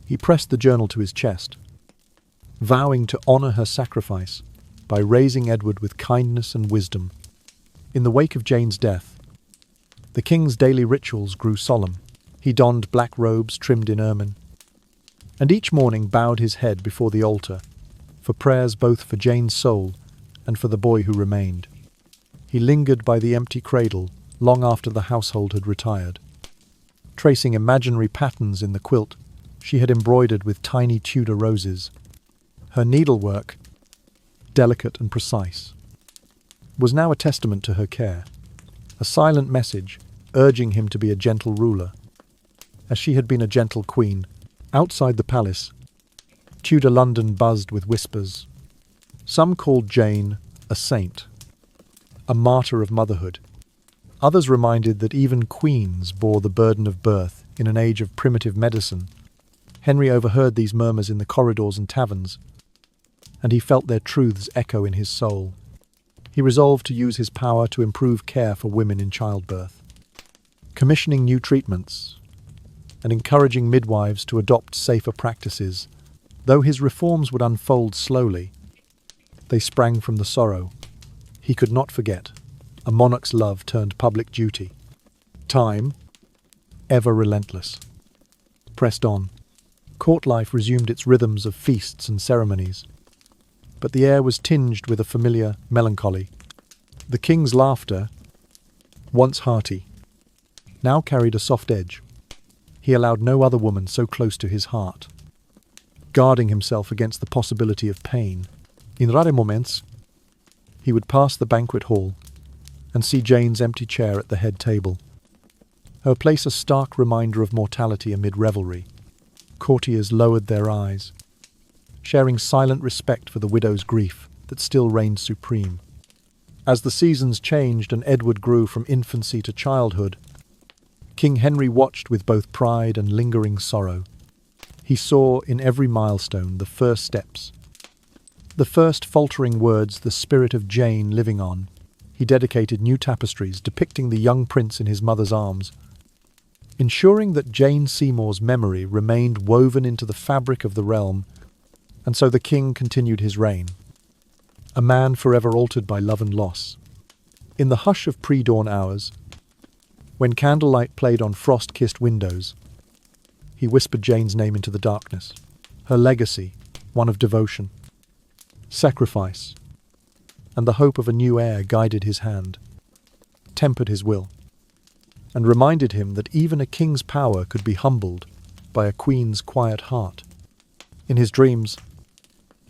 He pressed the journal to his chest, vowing to honour her sacrifice by raising Edward with kindness and wisdom. In the wake of Jane's death, the king's daily rituals grew solemn. He donned black robes trimmed in ermine, and each morning bowed his head before the altar, for prayers both for Jane's soul and for the boy who remained. He lingered by the empty cradle long after the household had retired, tracing imaginary patterns in the quilt she had embroidered with tiny Tudor roses. Her needlework, delicate and precise, was now a testament to her care, a silent message urging him to be a gentle ruler, as she had been a gentle queen. Outside the palace, Tudor London buzzed with whispers. Some called Jane a saint, a martyr of motherhood. Others reminded that even queens bore the burden of birth in an age of primitive medicine. Henry overheard these murmurs in the corridors and taverns, and he felt their truths echo in his soul. He resolved to use his power to improve care for women in childbirth, commissioning new treatments and encouraging midwives to adopt safer practices. Though his reforms would unfold slowly, they sprang from the sorrow he could not forget, a monarch's love turned public duty. Time, ever relentless, pressed on. Court life resumed its rhythms of feasts and ceremonies, but the air was tinged with a familiar melancholy. The king's laughter, once hearty, now carried a soft edge. He allowed no other woman so close to his heart, guarding himself against the possibility of pain. In rare moments, he would pass the banquet hall and see Jane's empty chair at the head table, her place a stark reminder of mortality amid revelry. Courtiers lowered their eyes, sharing silent respect for the widow's grief that still reigned supreme. As the seasons changed and Edward grew from infancy to childhood, King Henry watched with both pride and lingering sorrow. He saw in every milestone the first steps, the first faltering words, the spirit of Jane living on. He dedicated new tapestries depicting the young prince in his mother's arms, ensuring that Jane Seymour's memory remained woven into the fabric of the realm. And so the king continued his reign, a man forever altered by love and loss. In the hush of pre-dawn hours, when candlelight played on frost-kissed windows, he whispered Jane's name into the darkness. Her legacy, one of devotion, sacrifice, and the hope of a new heir guided his hand, tempered his will, and reminded him that even a king's power could be humbled by a queen's quiet heart. In his dreams,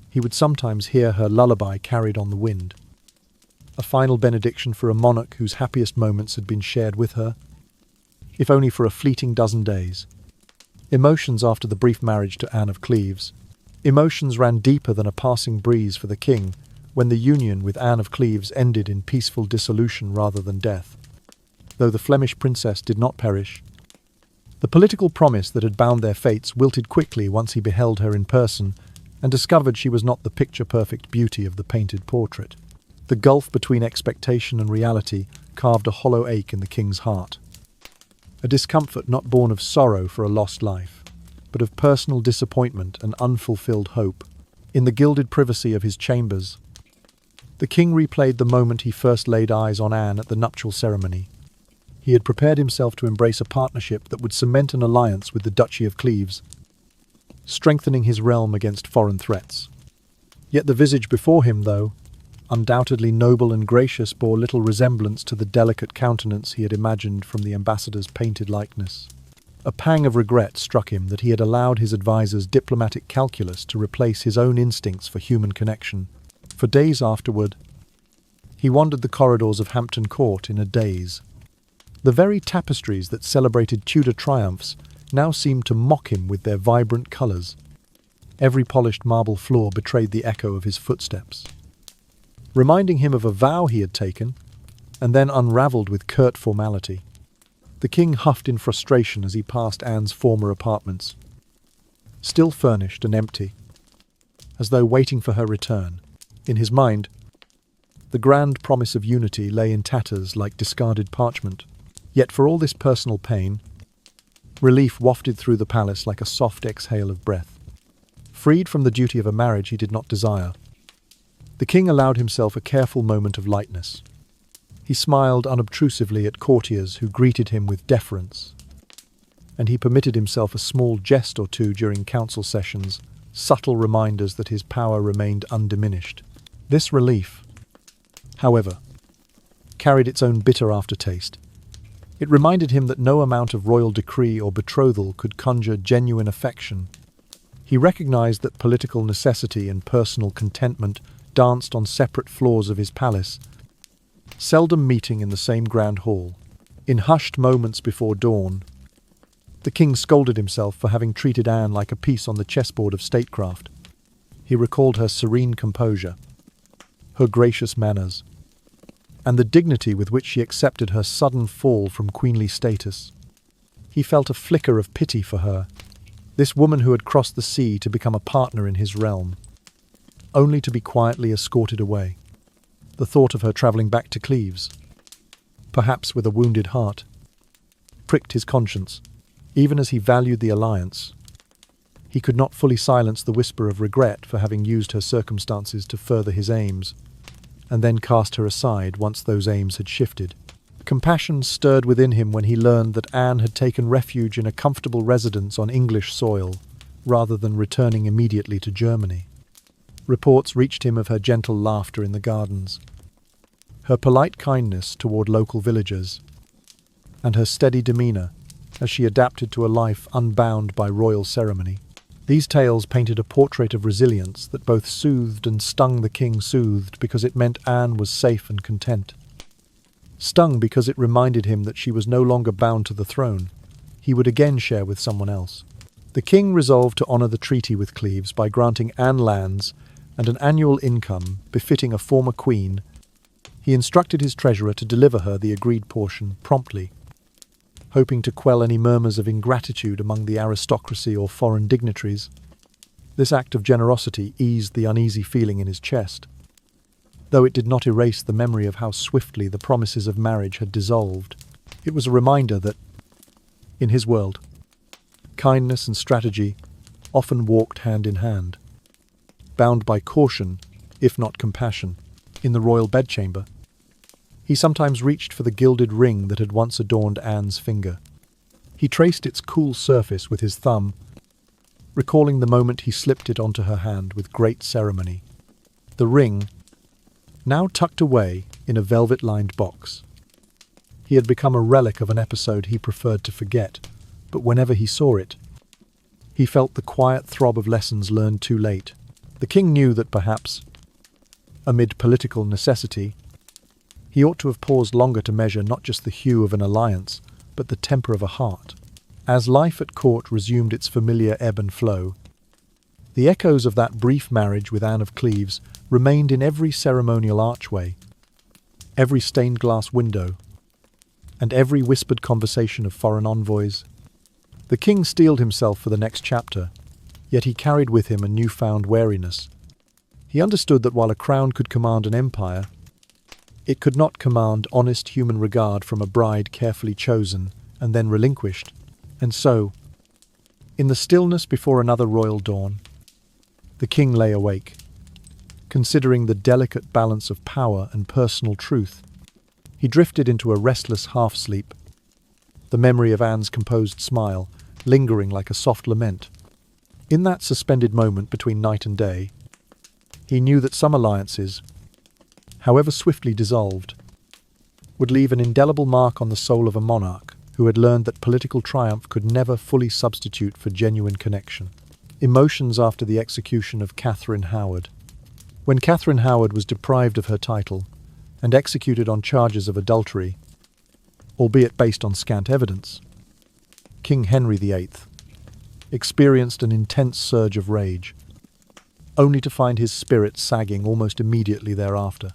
he would sometimes hear her lullaby carried on the wind, a final benediction for a monarch whose happiest moments had been shared with her, if only for a fleeting dozen days. Emotions after the brief marriage to Anne of Cleves. Emotions ran deeper than a passing breeze for the king when the union with Anne of Cleves ended in peaceful dissolution rather than death. though the Flemish princess did not perish. The political promise that had bound their fates wilted quickly once he beheld her in person and discovered she was not the picture-perfect beauty of the painted portrait. The gulf between expectation and reality carved a hollow ache in the king's heart. A discomfort not born of sorrow for a lost life, but of personal disappointment and unfulfilled hope. In the gilded privacy of his chambers, the king replayed the moment he first laid eyes on Anne at the nuptial ceremony. He had prepared himself to embrace a partnership that would cement an alliance with the Duchy of Cleves, strengthening his realm against foreign threats. Yet the visage before him, though undoubtedly noble and gracious, bore little resemblance to the delicate countenance he had imagined from the ambassador's painted likeness. A pang of regret struck him that he had allowed his adviser's diplomatic calculus to replace his own instincts for human connection. For days afterward, he wandered the corridors of Hampton Court in a daze. The very tapestries that celebrated Tudor triumphs now seemed to mock him with their vibrant colours. Every polished marble floor betrayed the echo of his footsteps, reminding him of a vow he had taken, and then unravelled with curt formality. The king huffed in frustration as he passed Anne's former apartments, still furnished and empty, as though waiting for her return. In his mind, the grand promise of unity lay in tatters like discarded parchment. Yet for all this personal pain, relief wafted through the palace like a soft exhale of breath. Freed from the duty of a marriage he did not desire, the king allowed himself a careful moment of lightness. He smiled unobtrusively at courtiers who greeted him with deference, and he permitted himself a small jest or two during council sessions, subtle reminders that his power remained undiminished. This relief, however, carried its own bitter aftertaste. It reminded him that no amount of royal decree or betrothal could conjure genuine affection. He recognized that political necessity and personal contentment danced on separate floors of his palace, seldom meeting in the same grand hall. In hushed moments before dawn, the king scolded himself for having treated Anne like a piece on the chessboard of statecraft. He recalled her serene composure, her gracious manners, and the dignity with which she accepted her sudden fall from queenly status. He felt a flicker of pity for her, this woman who had crossed the sea to become a partner in his realm, only to be quietly escorted away. The thought of her travelling back to Cleves, perhaps with a wounded heart, pricked his conscience. Even as he valued the alliance, he could not fully silence the whisper of regret for having used her circumstances to further his aims, and then cast her aside once those aims had shifted. Compassion stirred within him when he learned that Anne had taken refuge in a comfortable residence on English soil, rather than returning immediately to Germany. Reports reached him of her gentle laughter in the gardens, her polite kindness toward local villagers, and her steady demeanour as she adapted to a life unbound by royal ceremony. These tales painted a portrait of resilience that both soothed and stung. The king. Soothed because it meant Anne was safe and content. Stung because it reminded him that she was no longer bound to the throne. He would again share with someone else. The king resolved to honour the treaty with Cleves by granting Anne lands and an annual income befitting a former queen. He instructed his treasurer to deliver her the agreed portion promptly, hoping to quell any murmurs of ingratitude among the aristocracy or foreign dignitaries. This act of generosity eased the uneasy feeling in his chest, though it did not erase the memory of how swiftly the promises of marriage had dissolved. It was a reminder that, in his world, kindness and strategy often walked hand in hand, bound by caution, if not compassion. In the royal bedchamber, he sometimes reached for the gilded ring that had once adorned Anne's finger. He traced its cool surface with his thumb, recalling the moment he slipped it onto her hand with great ceremony. The ring, now tucked away in a velvet-lined box. He had become a relic of an episode he preferred to forget, but whenever he saw it, he felt the quiet throb of lessons learned too late. The king knew that perhaps, amid political necessity, he ought to have paused longer to measure not just the hue of an alliance, but the temper of a heart. As life at court resumed its familiar ebb and flow, the echoes of that brief marriage with Anne of Cleves remained in every ceremonial archway, every stained glass window, and every whispered conversation of foreign envoys. The king steeled himself for the next chapter, yet he carried with him a newfound wariness. He understood that while a crown could command an empire, it could not command honest human regard from a bride carefully chosen and then relinquished. And so, in the stillness before another royal dawn, the king lay awake, considering the delicate balance of power and personal truth. He drifted into a restless half-sleep, the memory of Anne's composed smile lingering like a soft lament. In that suspended moment between night and day, he knew that some alliances, however swiftly dissolved, would leave an indelible mark on the soul of a monarch who had learned that political triumph could never fully substitute for genuine connection. Emotions after the execution of Katherine Howard. When Katherine Howard was deprived of her title and executed on charges of adultery, albeit based on scant evidence, King Henry VIII experienced an intense surge of rage, only to find his spirit sagging almost immediately thereafter.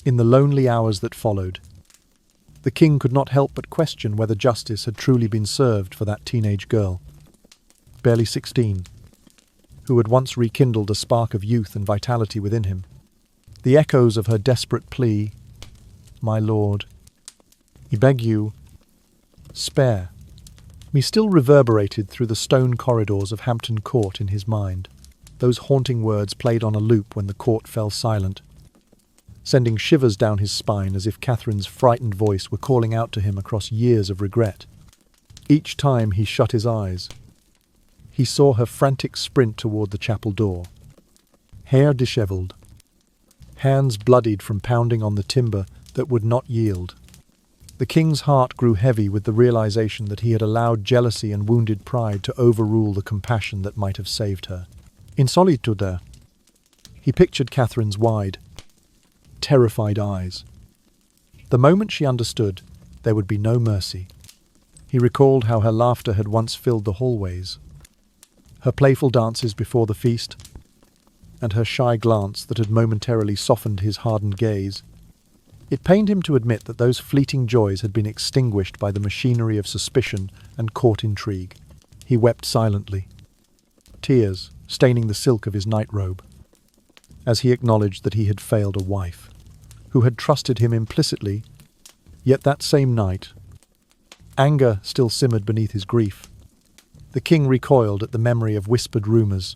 In the lonely hours that followed, the king could not help but question whether justice had truly been served for that teenage girl, barely 16, who had once rekindled a spark of youth and vitality within him. The echoes of her desperate plea, "My lord, I beg you, spare me," still reverberated through the stone corridors of Hampton Court in his mind. Those haunting words played on a loop when the court fell silent, sending shivers down his spine as if Catherine's frightened voice were calling out to him across years of regret. Each time he shut his eyes, he saw her frantic sprint toward the chapel door, hair dishevelled, hands bloodied from pounding on the timber that would not yield. The king's heart grew heavy with the realization that he had allowed jealousy and wounded pride to overrule the compassion that might have saved her. In solitude, he pictured Catherine's wide, terrified eyes. The moment she understood, there would be no mercy. He recalled how her laughter had once filled the hallways, her playful dances before the feast, and her shy glance that had momentarily softened his hardened gaze. It pained him to admit that those fleeting joys had been extinguished by the machinery of suspicion and court intrigue. He wept silently, tears staining the silk of his nightrobe, as he acknowledged that he had failed a wife, who had trusted him implicitly. Yet that same night, anger still simmered beneath his grief. The king recoiled at the memory of whispered rumours,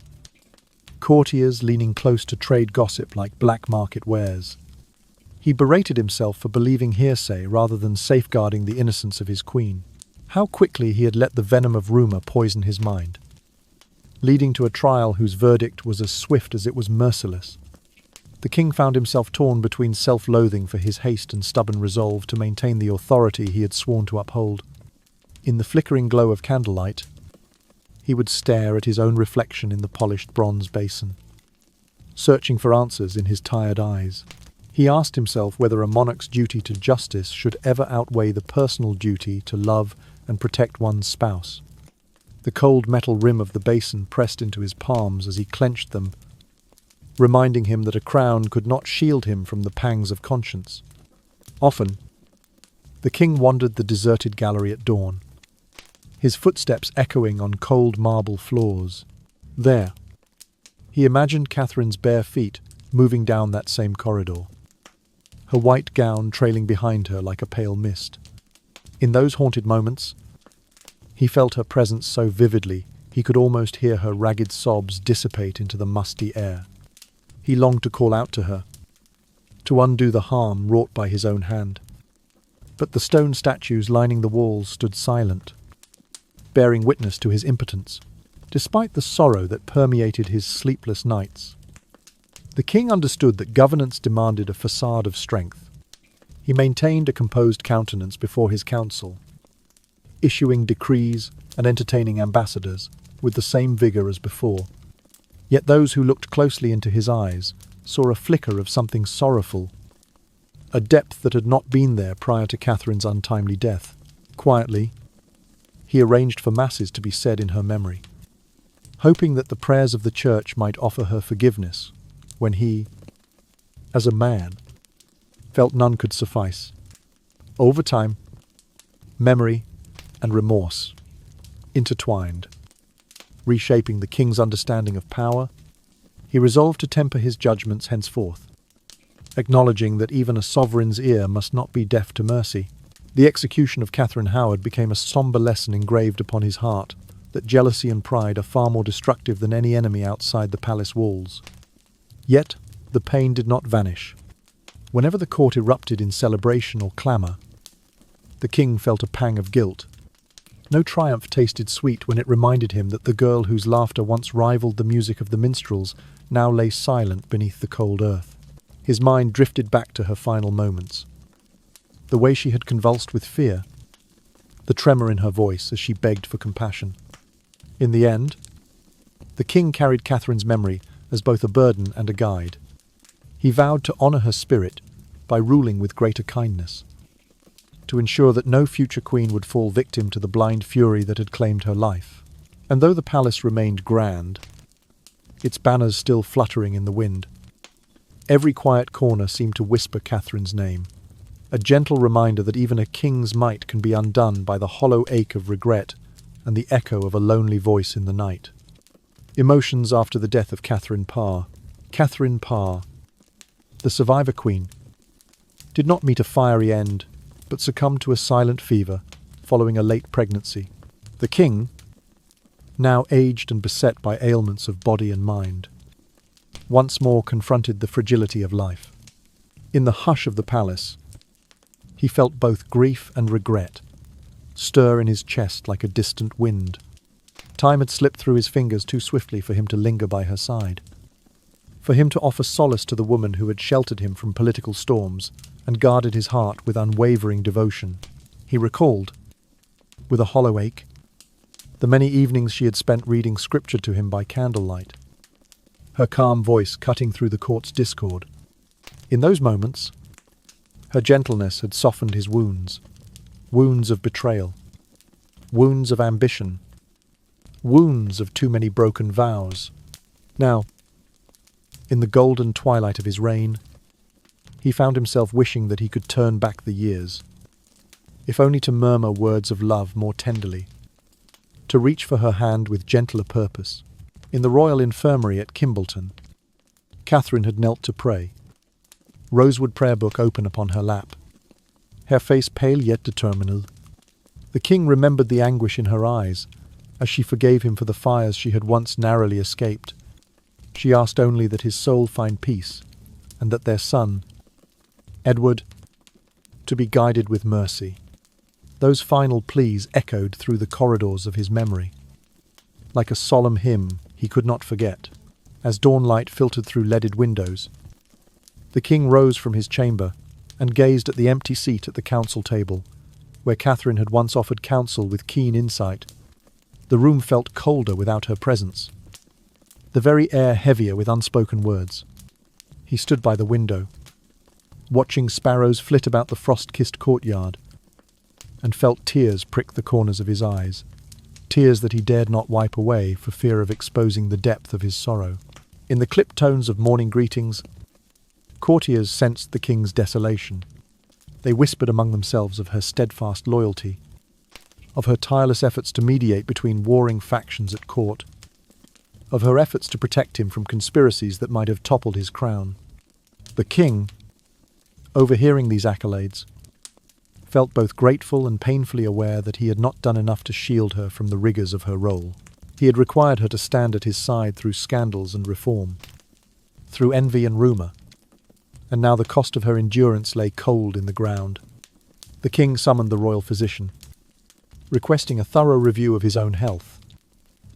courtiers leaning close to trade gossip like black market wares. He berated himself for believing hearsay rather than safeguarding the innocence of his queen. How quickly he had let the venom of rumour poison his mind, leading to a trial whose verdict was as swift as it was merciless. The king found himself torn between self-loathing for his haste and stubborn resolve to maintain the authority he had sworn to uphold. In the flickering glow of candlelight, he would stare at his own reflection in the polished bronze basin, searching for answers in his tired eyes. He asked himself whether a monarch's duty to justice should ever outweigh the personal duty to love and protect one's spouse. The cold metal rim of the basin pressed into his palms as he clenched them, reminding him that a crown could not shield him from the pangs of conscience. Often, the king wandered the deserted gallery at dawn, his footsteps echoing on cold marble floors. There, he imagined Catherine's bare feet moving down that same corridor, her white gown trailing behind her like a pale mist. In those haunted moments, he felt her presence so vividly he could almost hear her ragged sobs dissipate into the musty air. He longed to call out to her, to undo the harm wrought by his own hand. But the stone statues lining the walls stood silent, bearing witness to his impotence, despite the sorrow that permeated his sleepless nights. The king understood that governance demanded a facade of strength. He maintained a composed countenance before his council, issuing decrees and entertaining ambassadors with the same vigour as before. Yet those who looked closely into his eyes saw a flicker of something sorrowful, a depth that had not been there prior to Catherine's untimely death. Quietly, he arranged for masses to be said in her memory, hoping that the prayers of the church might offer her forgiveness when he, as a man, felt none could suffice. Over time, memory, and remorse, intertwined. Reshaping the king's understanding of power, he resolved to temper his judgments henceforth, acknowledging that even a sovereign's ear must not be deaf to mercy. The execution of Katherine Howard became a sombre lesson engraved upon his heart that jealousy and pride are far more destructive than any enemy outside the palace walls. Yet, the pain did not vanish. Whenever the court erupted in celebration or clamour, the king felt a pang of guilt. No triumph tasted sweet when it reminded him that the girl whose laughter once rivaled the music of the minstrels now lay silent beneath the cold earth. His mind drifted back to her final moments. The way she had convulsed with fear, the tremor in her voice as she begged for compassion. In the end, the king carried Catherine's memory as both a burden and a guide. He vowed to honour her spirit by ruling with greater kindness, to ensure that no future queen would fall victim to the blind fury that had claimed her life. And though the palace remained grand, its banners still fluttering in the wind, every quiet corner seemed to whisper Catherine's name, a gentle reminder that even a king's might can be undone by the hollow ache of regret and the echo of a lonely voice in the night. Emotions after the death of Katherine Parr. Katherine Parr, the survivor queen, did not meet a fiery end, but succumbed to a silent fever following a late pregnancy. The king, now aged and beset by ailments of body and mind, once more confronted the fragility of life. In the hush of the palace, he felt both grief and regret stir in his chest like a distant wind. Time had slipped through his fingers too swiftly for him to linger by her side, for him to offer solace to the woman who had sheltered him from political storms and guarded his heart with unwavering devotion. He recalled, with a hollow ache, the many evenings she had spent reading scripture to him by candlelight, her calm voice cutting through the court's discord. In those moments, her gentleness had softened his wounds of betrayal, wounds of ambition, wounds of too many broken vows. Now, in the golden twilight of his reign, he found himself wishing that he could turn back the years, if only to murmur words of love more tenderly, to reach for her hand with gentler purpose. In the royal infirmary at Kimbleton, Katherine had knelt to pray, rosewood prayer book open upon her lap, her face pale yet determined. The king remembered the anguish in her eyes as she forgave him for the fires she had once narrowly escaped. She asked only that his soul find peace, and that their son, Edward, to be guided with mercy. Those final pleas echoed through the corridors of his memory, like a solemn hymn he could not forget. As dawnlight filtered through leaded windows, the king rose from his chamber and gazed at the empty seat at the council table, where Katherine had once offered counsel with keen insight. The room felt colder without her presence, the very air heavier with unspoken words. He stood by the window, watching sparrows flit about the frost-kissed courtyard, and felt tears prick the corners of his eyes, tears that he dared not wipe away for fear of exposing the depth of his sorrow. In the clipped tones of morning greetings, courtiers sensed the king's desolation. They whispered among themselves of her steadfast loyalty, of her tireless efforts to mediate between warring factions at court, of her efforts to protect him from conspiracies that might have toppled his crown. The king, overhearing these accolades, felt both grateful and painfully aware that he had not done enough to shield her from the rigours of her role. He had required her to stand at his side through scandals and reform, through envy and rumour, and now the cost of her endurance lay cold in the ground. The king summoned the royal physician, requesting a thorough review of his own health.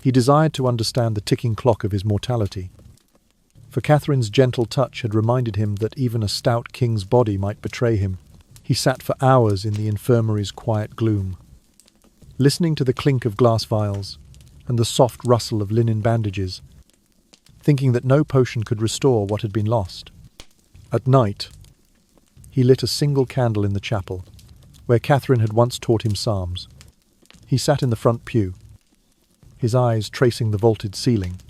He desired to understand the ticking clock of his mortality, for Catherine's gentle touch had reminded him that even a stout king's body might betray him. He sat for hours in the infirmary's quiet gloom, listening to the clink of glass vials and the soft rustle of linen bandages, thinking that no potion could restore what had been lost. At night, he lit a single candle in the chapel, where Katherine had once taught him psalms. He sat in the front pew, his eyes tracing the vaulted ceiling,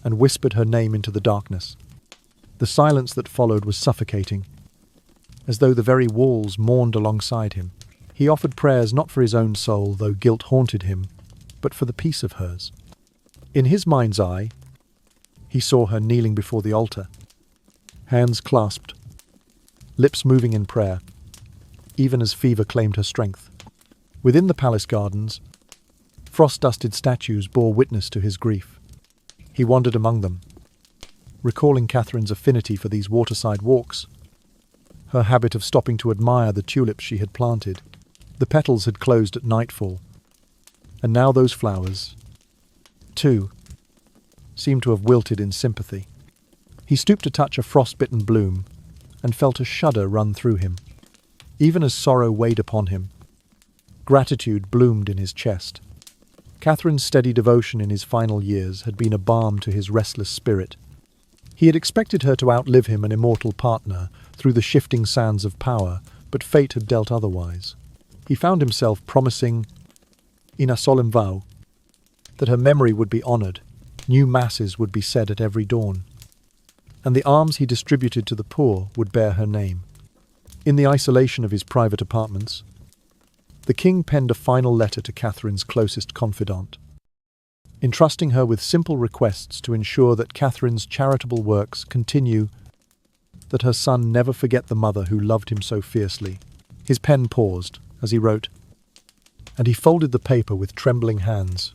and whispered her name into the darkness. The silence that followed was suffocating, as though the very walls mourned alongside him. He offered prayers not for his own soul, though guilt haunted him, but for the peace of hers. In his mind's eye, he saw her kneeling before the altar, hands clasped, lips moving in prayer, even as fever claimed her strength. Within the palace gardens, frost-dusted statues bore witness to his grief. He wandered among them, recalling Katherine's affinity for these waterside walks, her habit of stopping to admire the tulips she had planted. The petals had closed at nightfall, and now those flowers, too, seemed to have wilted in sympathy. He stooped to touch a frost-bitten bloom and felt a shudder run through him. Even as sorrow weighed upon him, gratitude bloomed in his chest. Katherine's steady devotion in his final years had been a balm to his restless spirit. He had expected her to outlive him, an immortal partner, through the shifting sands of power, but fate had dealt otherwise. He found himself promising, in a solemn vow, that her memory would be honoured, new masses would be said at every dawn, and the alms he distributed to the poor would bear her name. In the isolation of his private apartments, the king penned a final letter to Katherine's closest confidant, entrusting her with simple requests to ensure that Katherine's charitable works continue, that her son never forget the mother who loved him so fiercely. His pen paused as he wrote, and he folded the paper with trembling hands,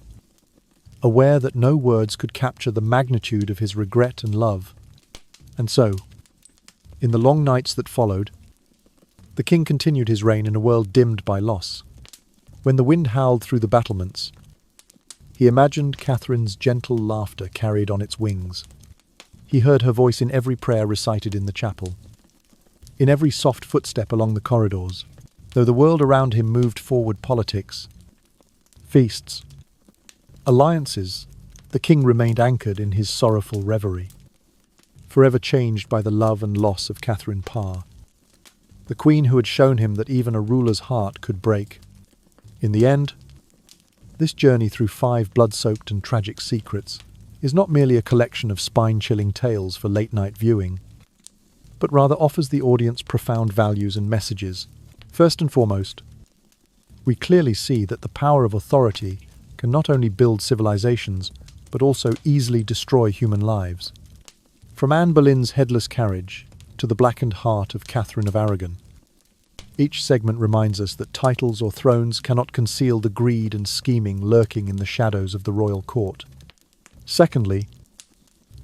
aware that no words could capture the magnitude of his regret and love. And so, in the long nights that followed, the king continued his reign in a world dimmed by loss. When the wind howled through the battlements, he imagined Katherine's gentle laughter carried on its wings. He heard her voice in every prayer recited in the chapel, in every soft footstep along the corridors. Though the world around him moved forward, politics, feasts, alliances, the king remained anchored in his sorrowful reverie, forever changed by the love and loss of Katherine Parr, the queen who had shown him that even a ruler's heart could break. In the end, this journey through 5 blood-soaked and tragic secrets is not merely a collection of spine-chilling tales for late-night viewing, but rather offers the audience profound values and messages. First and foremost, we clearly see that the power of authority can not only build civilizations, but also easily destroy human lives. From Anne Boleyn's headless carriage to the blackened heart of Katherine of Aragon, each segment reminds us that titles or thrones cannot conceal the greed and scheming lurking in the shadows of the royal court. Secondly,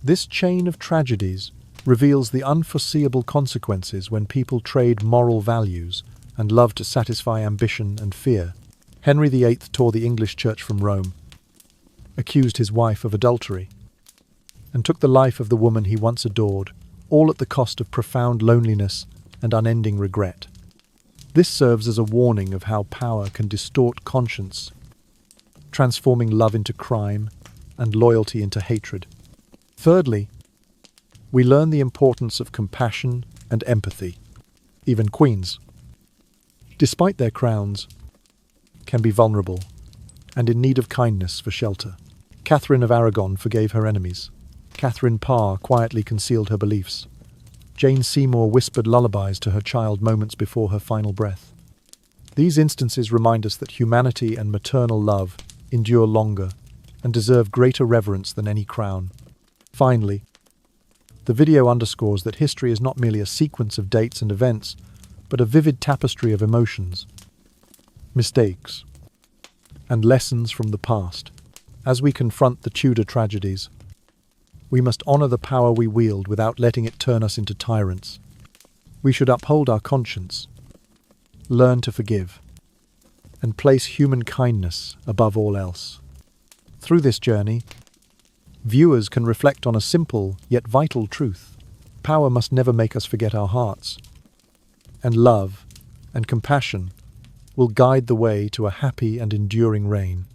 this chain of tragedies reveals the unforeseeable consequences when people trade moral values and love to satisfy ambition and fear. Henry VIII tore the English church from Rome, accused his wife of adultery, and took the life of the woman he once adored, all at the cost of profound loneliness and unending regret. This serves as a warning of how power can distort conscience, transforming love into crime and loyalty into hatred. Thirdly, we learn the importance of compassion and empathy. Even queens, despite their crowns, can be vulnerable and in need of kindness for shelter. Katherine of Aragon forgave her enemies. Katherine Parr quietly concealed her beliefs. Jane Seymour whispered lullabies to her child moments before her final breath. These instances remind us that humanity and maternal love endure longer and deserve greater reverence than any crown. Finally, the video underscores that history is not merely a sequence of dates and events, but a vivid tapestry of emotions, mistakes, and lessons from the past. As we confront the Tudor tragedies, we must honour the power we wield without letting it turn us into tyrants. We should uphold our conscience, learn to forgive, and place human kindness above all else. Through this journey, viewers can reflect on a simple yet vital truth. Power must never make us forget our hearts, and love and compassion will guide the way to a happy and enduring reign.